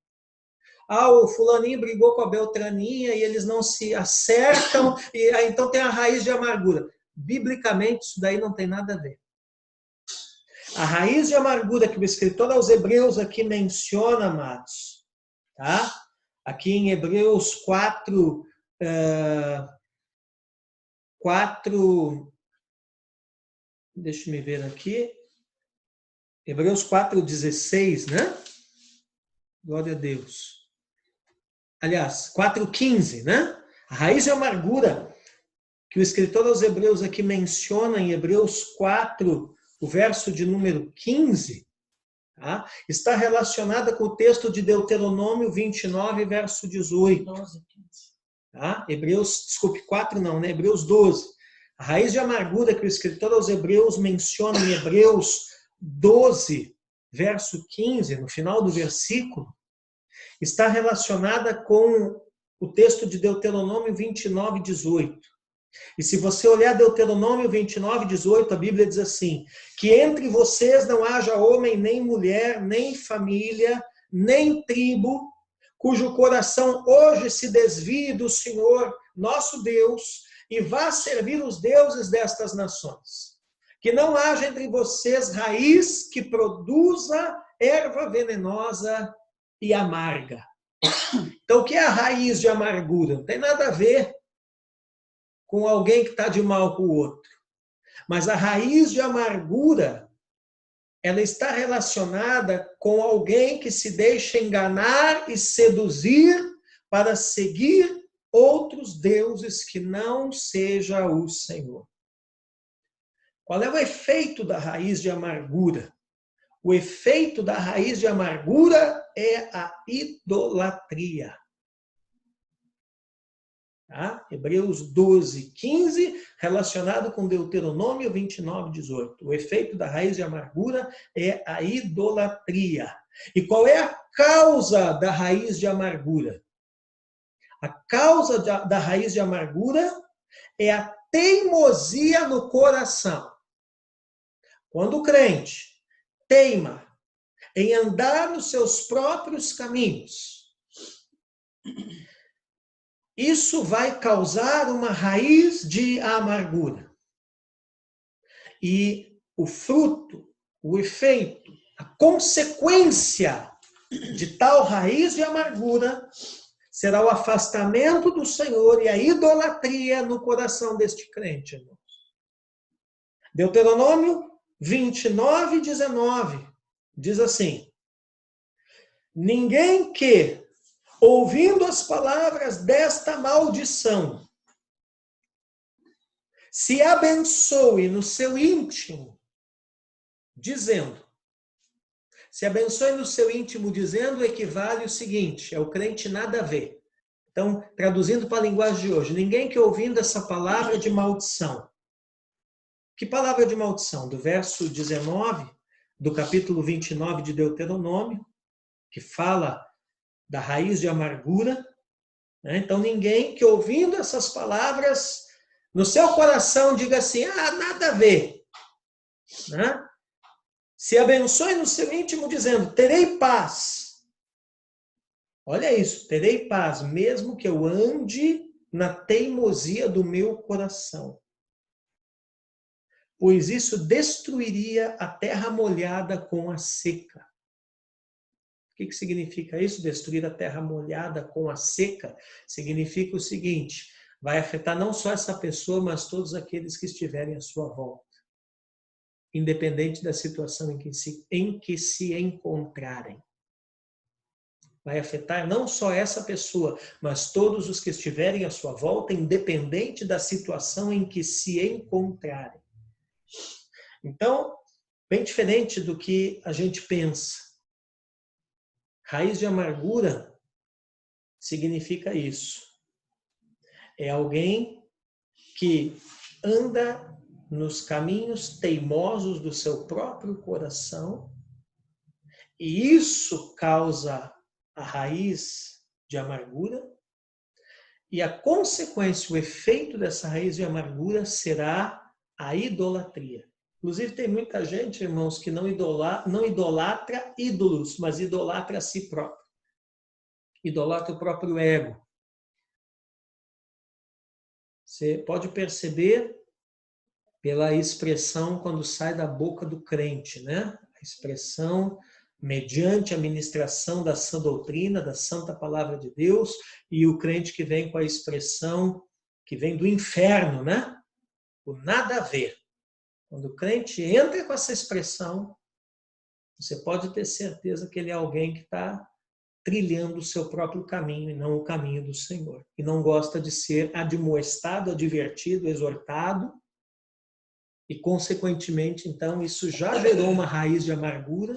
O fulaninho brigou com a beltraninha e eles não se acertam, e então tem a raiz de amargura. Biblicamente, isso daí não tem nada a ver. A raiz de amargura que o escritor aos Hebreus aqui menciona, amados, tá? Aqui em Hebreus 4, deixa eu ver aqui, Hebreus 4,16, né? Glória a Deus. Aliás, 4,15, né? A raiz de amargura que o escritor aos Hebreus aqui menciona em Hebreus 4, o verso de número 15, tá? Está relacionada com o texto de Deuteronômio 29, verso 18. 12, 15. Tá? Hebreus 4 não, né? Hebreus 12. A raiz de amargura que o escritor aos Hebreus menciona em Hebreus 12, verso 15, no final do versículo, está relacionada com o texto de Deuteronômio 29, 18. E se você olhar Deuteronômio 29, 18, a Bíblia diz assim: que entre vocês não haja homem, nem mulher, nem família, nem tribo, cujo coração hoje se desvie do Senhor, nosso Deus, e vá servir os deuses destas nações. Que não haja entre vocês raiz que produza erva venenosa e amarga. Então, o que é a raiz de amargura? Não tem nada a ver com alguém que está de mal com o outro. Mas a raiz de amargura, ela está relacionada com alguém que se deixa enganar e seduzir para seguir outros deuses que não seja o Senhor. Qual é o efeito da raiz de amargura? O efeito da raiz de amargura é a idolatria. Tá? Hebreus 12, 15, relacionado com Deuteronômio 29, 18. O efeito da raiz de amargura é a idolatria. E qual é a causa da raiz de amargura? A causa da raiz de amargura é a teimosia no coração. Quando o crente teima em andar nos seus próprios caminhos, isso vai causar uma raiz de amargura. E o fruto, o efeito, a consequência de tal raiz de amargura será o afastamento do Senhor e a idolatria no coração deste crente, irmãos. Deuteronômio 29, 19 diz assim: ninguém que, ouvindo as palavras desta maldição, se abençoe no seu íntimo, dizendo. Se abençoe no seu íntimo dizendo equivale o seguinte, é o crente nada a ver. Então, traduzindo para a linguagem de hoje, ninguém que ouvindo essa palavra de maldição. Que palavra de maldição? Do verso 19, do capítulo 29 de Deuteronômio, que fala da raiz de amargura. Né? Então, ninguém que ouvindo essas palavras, no seu coração diga assim, nada a ver. Né? Se abençoe no seu íntimo dizendo, terei paz. Olha isso, terei paz, mesmo que eu ande na teimosia do meu coração. Pois isso destruiria a terra molhada com a seca. O que significa isso? Destruir a terra molhada com a seca? Significa o seguinte, vai afetar não só essa pessoa, mas todos aqueles que estiverem à sua volta. Independente da situação em que se encontrarem. Vai afetar não só essa pessoa, mas todos os que estiverem à sua volta, independente da situação em que se encontrarem. Então, bem diferente do que a gente pensa. Raiz de amargura significa isso. É alguém que anda nos caminhos teimosos do seu próprio coração, e isso causa a raiz de amargura, e a consequência, o efeito dessa raiz de amargura será a idolatria. Inclusive, tem muita gente, irmãos, que não idolatra ídolos, mas idolatra a si próprio. Idolatra o próprio ego. Você pode perceber pela expressão quando sai da boca do crente, né? A expressão mediante a ministração da sã doutrina, da santa palavra de Deus, e o crente que vem com a expressão que vem do inferno, né? O nada a ver. Quando o crente entra com essa expressão, você pode ter certeza que ele é alguém que está trilhando o seu próprio caminho e não o caminho do Senhor. E não gosta de ser admoestado, advertido, exortado. E, consequentemente, então, isso já gerou uma raiz de amargura.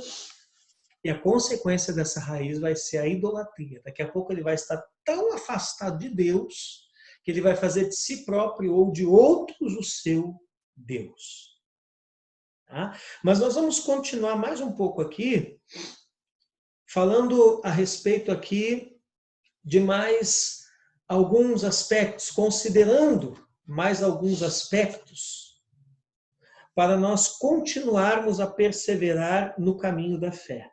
E a consequência dessa raiz vai ser a idolatria. Daqui a pouco ele vai estar tão afastado de Deus que ele vai fazer de si próprio ou de outros o seu Deus. Tá? Mas nós vamos continuar mais um pouco aqui, falando a respeito aqui de mais alguns aspectos, considerando mais alguns aspectos, para nós continuarmos a perseverar no caminho da fé.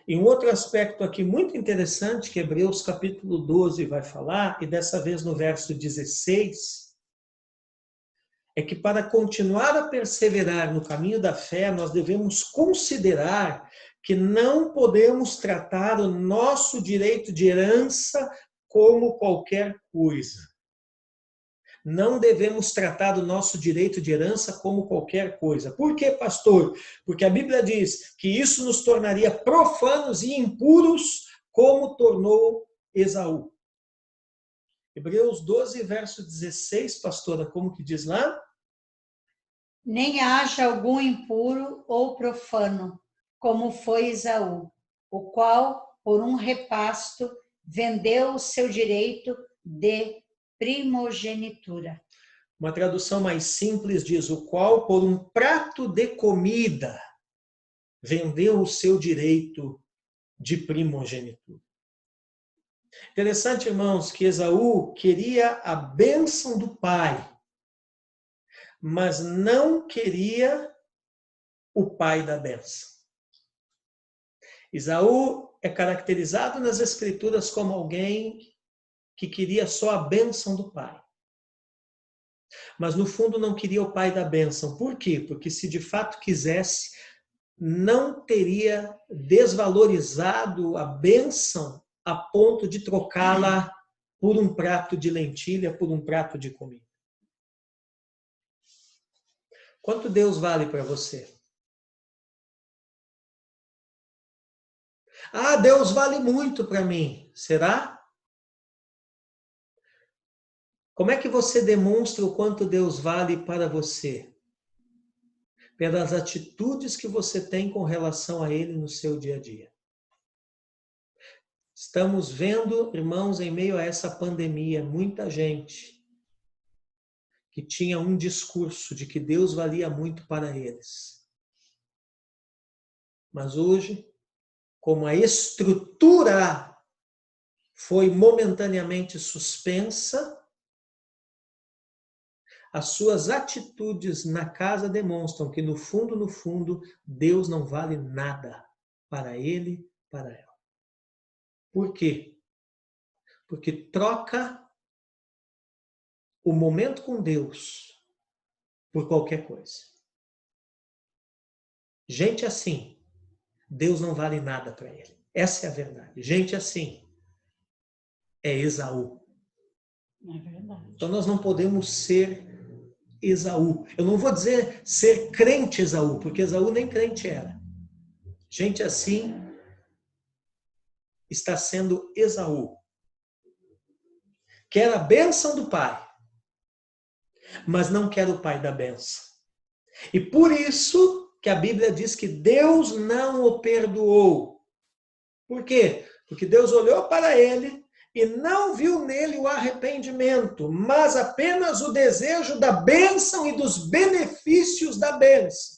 E um outro aspecto aqui muito interessante, que Hebreus capítulo 12 vai falar, e dessa vez no verso 16, é que para continuar a perseverar no caminho da fé, nós devemos considerar que não podemos tratar o nosso direito de herança como qualquer coisa. Não devemos tratar o nosso direito de herança como qualquer coisa. Por quê, pastor? Porque a Bíblia diz que isso nos tornaria profanos e impuros, como tornou Esaú. Hebreus 12, verso 16, pastora, como que diz lá? Nem haja algum impuro ou profano, como foi Esaú, o qual, por um repasto, vendeu o seu direito de primogenitura. Uma tradução mais simples diz: o qual, por um prato de comida, vendeu o seu direito de primogenitura. Interessante, irmãos, que Esaú queria a bênção do pai, mas não queria o pai da bênção. Esaú é caracterizado nas Escrituras como alguém que queria só a bênção do pai. Mas no fundo não queria o pai da bênção. Por quê? Porque se de fato quisesse, não teria desvalorizado a bênção a ponto de trocá-la por um prato de lentilha, por um prato de comida. Quanto Deus vale para você? Ah, Deus vale muito para mim. Será? Como é que você demonstra o quanto Deus vale para você? Pelas atitudes que você tem com relação a Ele no seu dia a dia. Estamos vendo, irmãos, em meio a essa pandemia, muita gente que tinha um discurso de que Deus valia muito para eles. Mas hoje, como a estrutura foi momentaneamente suspensa, as suas atitudes na casa demonstram que, no fundo, Deus não vale nada para ele, para ela. Por quê? Porque troca o momento com Deus por qualquer coisa. Gente assim, Deus não vale nada para ele. Essa é a verdade. Gente assim é Esaú. É verdade. Então nós não podemos ser Esaú. Eu não vou dizer ser crente Esaú, porque Esaú nem crente era. Gente assim está sendo Esaú. Quer a bênção do pai, mas não quer o pai da bênção. E por isso que a Bíblia diz que Deus não o perdoou. Por quê? Porque Deus olhou para ele e não viu nele o arrependimento, mas apenas o desejo da bênção e dos benefícios da bênção.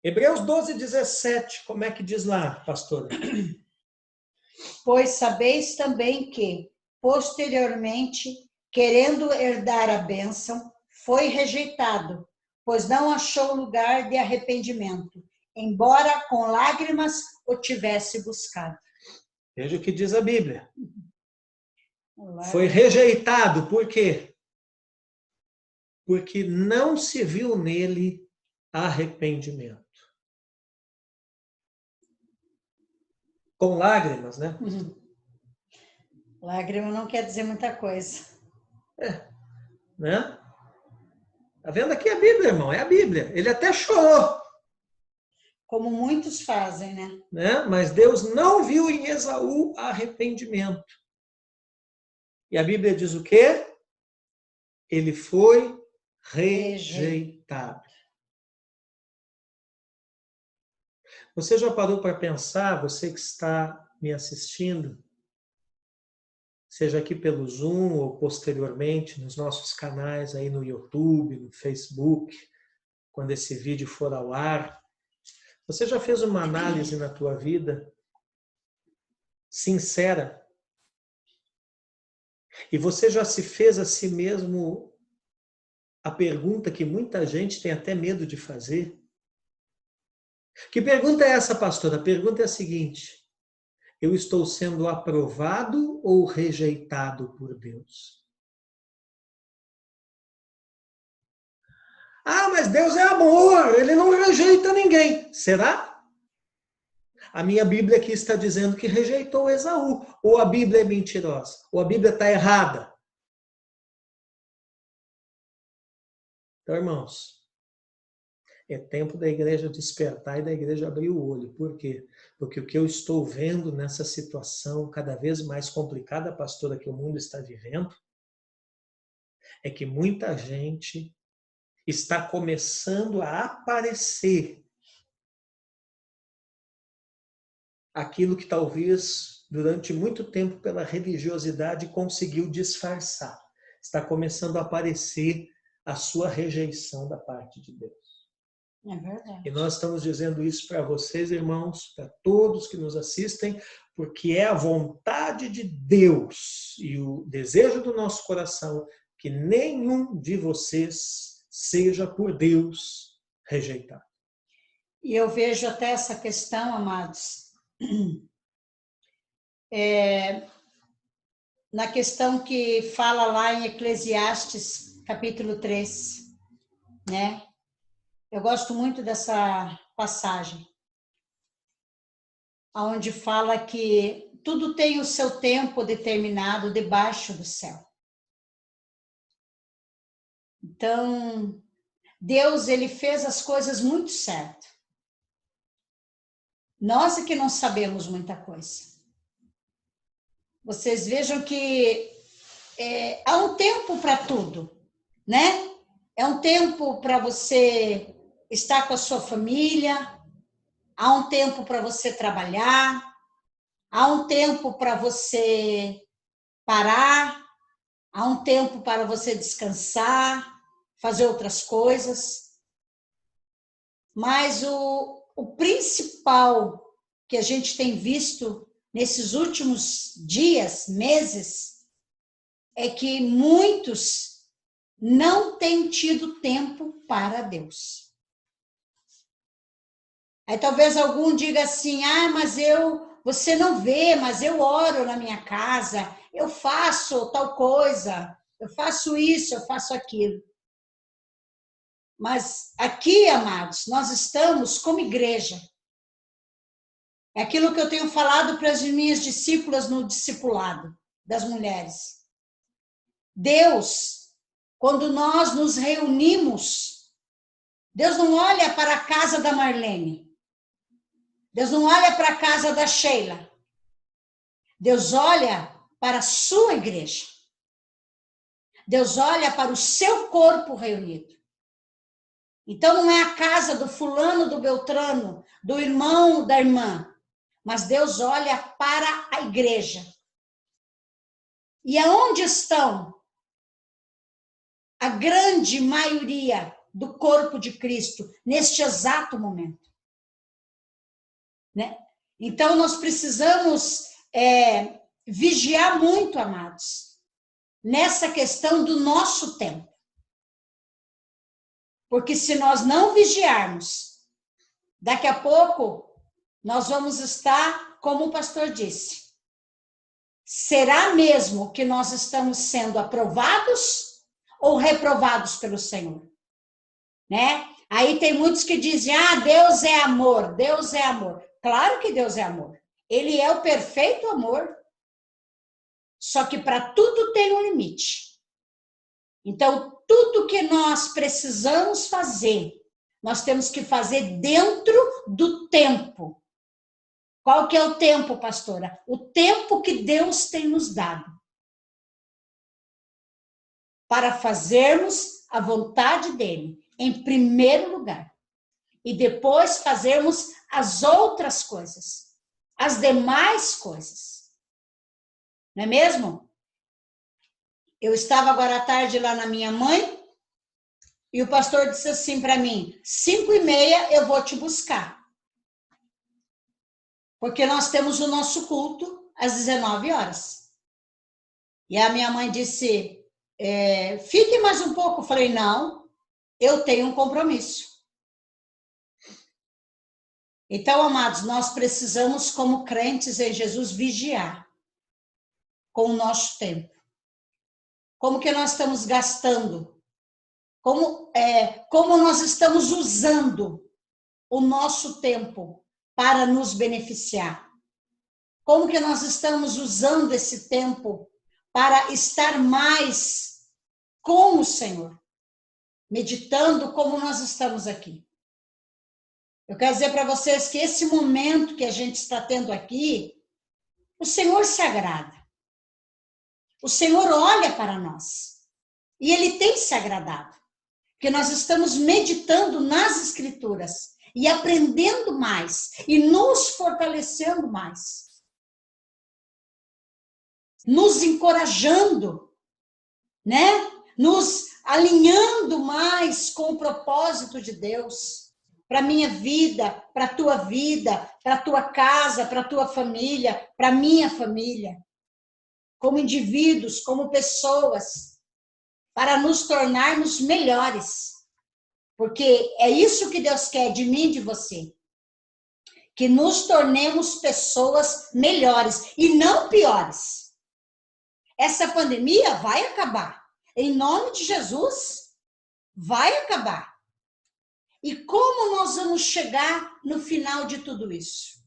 Hebreus 12, 17, como é que diz lá, pastora? Pois sabeis também que, posteriormente, querendo herdar a bênção, foi rejeitado, pois não achou lugar de arrependimento, embora com lágrimas o tivesse buscado. Veja o que diz a Bíblia. Foi rejeitado, por quê? Porque não se viu nele arrependimento. Com lágrimas, né? Lágrima não quer dizer muita coisa. Né? Tá vendo aqui a Bíblia, irmão? É a Bíblia. Ele até chorou. Como muitos fazem, né? Mas Deus não viu em Esaú arrependimento. E a Bíblia diz o quê? Ele foi rejeitado. Você já parou para pensar, você que está me assistindo, seja aqui pelo Zoom ou posteriormente nos nossos canais aí no YouTube, no Facebook, quando esse vídeo for ao ar. Você já fez uma análise na tua vida sincera? E você já se fez a si mesmo a pergunta que muita gente tem até medo de fazer? Que pergunta é essa, pastora? A pergunta é a seguinte: eu estou sendo aprovado ou rejeitado por Deus? Ah, mas Deus é amor, ele não rejeita ninguém. Será? A minha Bíblia aqui está dizendo que rejeitou Esaú. Ou a Bíblia é mentirosa? Ou a Bíblia está errada? Então, irmãos, é tempo da igreja despertar e da igreja abrir o olho. Por quê? Porque o que eu estou vendo nessa situação cada vez mais complicada, pastora, que o mundo está vivendo, é que muita gente está começando a aparecer aquilo que talvez durante muito tempo pela religiosidade conseguiu disfarçar. Está começando a aparecer a sua rejeição da parte de Deus. É verdade. E nós estamos dizendo isso para vocês, irmãos, para todos que nos assistem, porque é a vontade de Deus e o desejo do nosso coração que nenhum de vocês seja por Deus rejeitado. E eu vejo até essa questão, amados, na questão que fala lá em Eclesiastes, capítulo 3, né? Eu gosto muito dessa passagem, onde fala que tudo tem o seu tempo determinado debaixo do céu. Então, Deus, ele fez as coisas muito certo. Nós é que não sabemos muita coisa. Vocês vejam que há um tempo para tudo, né? É um tempo para você estar com a sua família, há um tempo para você trabalhar, há um tempo para você parar, há um tempo para você descansar, fazer outras coisas. Mas o principal que a gente tem visto nesses últimos dias, meses, é que muitos não têm tido tempo para Deus. Aí talvez algum diga assim, mas você não vê, mas eu oro na minha casa, eu faço tal coisa, eu faço isso, eu faço aquilo. Mas aqui, amados, nós estamos como igreja. É aquilo que eu tenho falado para as minhas discípulas no discipulado das mulheres. Deus, quando nós nos reunimos, Deus não olha para a casa da Marlene. Deus não olha para a casa da Sheila. Deus olha para a sua igreja. Deus olha para o seu corpo reunido. Então não é a casa do fulano, do beltrano, do irmão, da irmã, mas Deus olha para a igreja. E aonde estão a grande maioria do corpo de Cristo neste exato momento? Né? Então nós precisamos vigiar muito, amados, nessa questão do nosso tempo. Porque se nós não vigiarmos, daqui a pouco nós vamos estar, como o pastor disse, será mesmo que nós estamos sendo aprovados ou reprovados pelo Senhor? Né? Aí tem muitos que dizem, Deus é amor, Deus é amor. Claro que Deus é amor. Ele é o perfeito amor. Só que para tudo tem um limite. Então, tudo que nós precisamos fazer, nós temos que fazer dentro do tempo. Qual que é o tempo, pastora? O tempo que Deus tem nos dado para fazermos a vontade dele, em primeiro lugar. E depois fazermos as outras coisas, as demais coisas. Não é mesmo? Eu estava agora à tarde lá na minha mãe, e o pastor disse assim para mim, 5h30 eu vou te buscar. Porque nós temos o nosso culto às 19 horas. E a minha mãe disse, fique mais um pouco. Eu falei, não, eu tenho um compromisso. Então, amados, nós precisamos, como crentes em Jesus, vigiar com o nosso tempo. Como que nós estamos gastando? Como nós estamos usando o nosso tempo para nos beneficiar? Como que nós estamos usando esse tempo para estar mais com o Senhor? Meditando como nós estamos aqui. Eu quero dizer para vocês que esse momento que a gente está tendo aqui, o Senhor se agrada. O Senhor olha para nós. E Ele tem se agradado. Porque nós estamos meditando nas Escrituras e aprendendo mais e nos fortalecendo mais. Nos encorajando, né? Nos alinhando mais com o propósito de Deus. Para a minha vida, para a tua vida, para a tua casa, para a tua família, para a minha família. Como indivíduos, como pessoas, para nos tornarmos melhores. Porque é isso que Deus quer de mim e de você. Que nos tornemos pessoas melhores e não piores. Essa pandemia vai acabar. Em nome de Jesus, vai acabar. E como nós vamos chegar no final de tudo isso?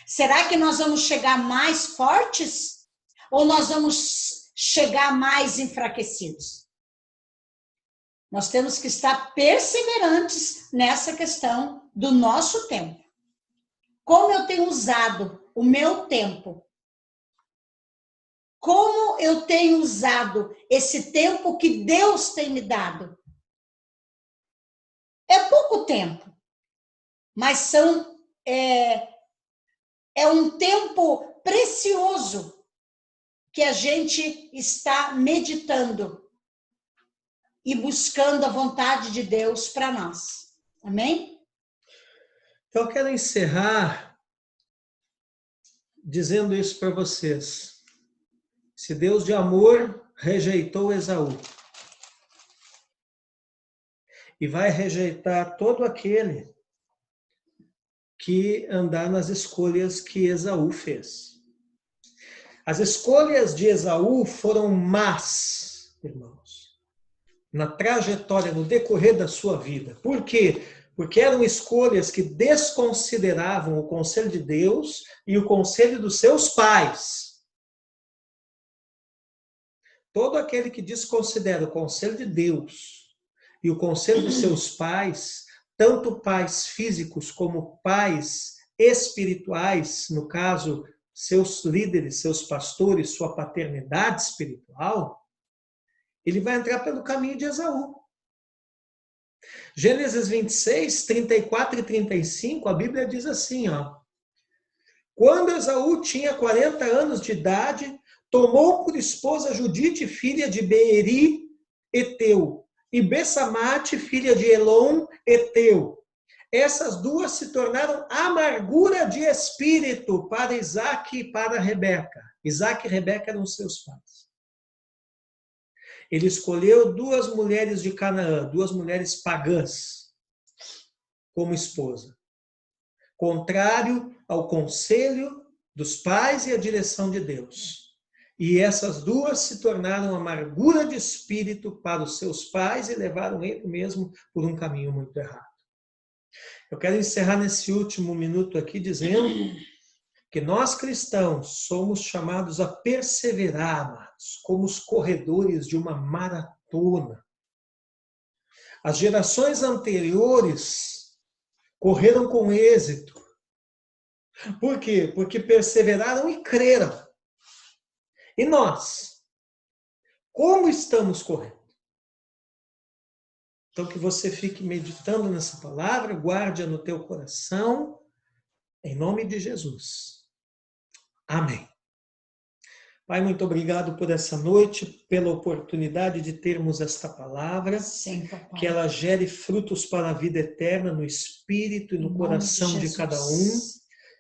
Será que nós vamos chegar mais fortes? Ou nós vamos chegar mais enfraquecidos? Nós temos que estar perseverantes nessa questão do nosso tempo. Como eu tenho usado o meu tempo? Como eu tenho usado esse tempo que Deus tem me dado? É pouco tempo, mas é um tempo precioso que a gente está meditando e buscando a vontade de Deus para nós. Amém? Então, eu quero encerrar dizendo isso para vocês. Se Deus de amor rejeitou Esaú, e vai rejeitar todo aquele que andar nas escolhas que Esaú fez. As escolhas de Esaú foram más, irmãos, na trajetória, no decorrer da sua vida. Por quê? Porque eram escolhas que desconsideravam o conselho de Deus e o conselho dos seus pais. Todo aquele que desconsidera o conselho de Deus e o conselho dos seus pais, tanto pais físicos como pais espirituais, no caso, seus líderes, seus pastores, sua paternidade espiritual, ele vai entrar pelo caminho de Esaú. Gênesis 26, 34 e 35, a Bíblia diz assim, ó. Quando Esaú tinha 40 anos de idade, tomou por esposa Judite, filha de Beeri, Eteu, e Bessamate, filha de Elon, Eteu. Essas duas se tornaram amargura de espírito para Isaque e para Rebeca. Isaque e Rebeca eram seus pais. Ele escolheu duas mulheres de Canaã, duas mulheres pagãs, como esposa. Contrário ao conselho dos pais e à direção de Deus. E essas duas se tornaram amargura de espírito para os seus pais e levaram ele mesmo por um caminho muito errado. Eu quero encerrar nesse último minuto aqui dizendo que nós cristãos somos chamados a perseverar, amados, como os corredores de uma maratona. As gerações anteriores correram com êxito. Por quê? Porque perseveraram e creram. E nós? Como estamos correndo? Então, que você fique meditando nessa palavra, guarde-a no teu coração, em nome de Jesus. Amém. Pai, muito obrigado por essa noite, pela oportunidade de termos esta palavra, Sim, papai. que ela gere frutos para a vida eterna no espírito e no coração de cada um,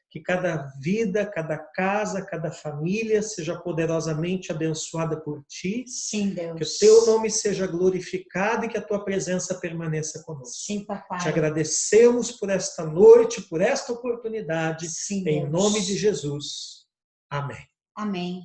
que cada vida, cada casa, cada família seja poderosamente abençoada por Ti. Sim, Deus. Que o Teu nome seja glorificado e que a Tua presença permaneça conosco. Sim, papai. Te agradecemos por esta noite, por esta oportunidade, Sim, em Deus. nome de Jesus. Amém. Amém.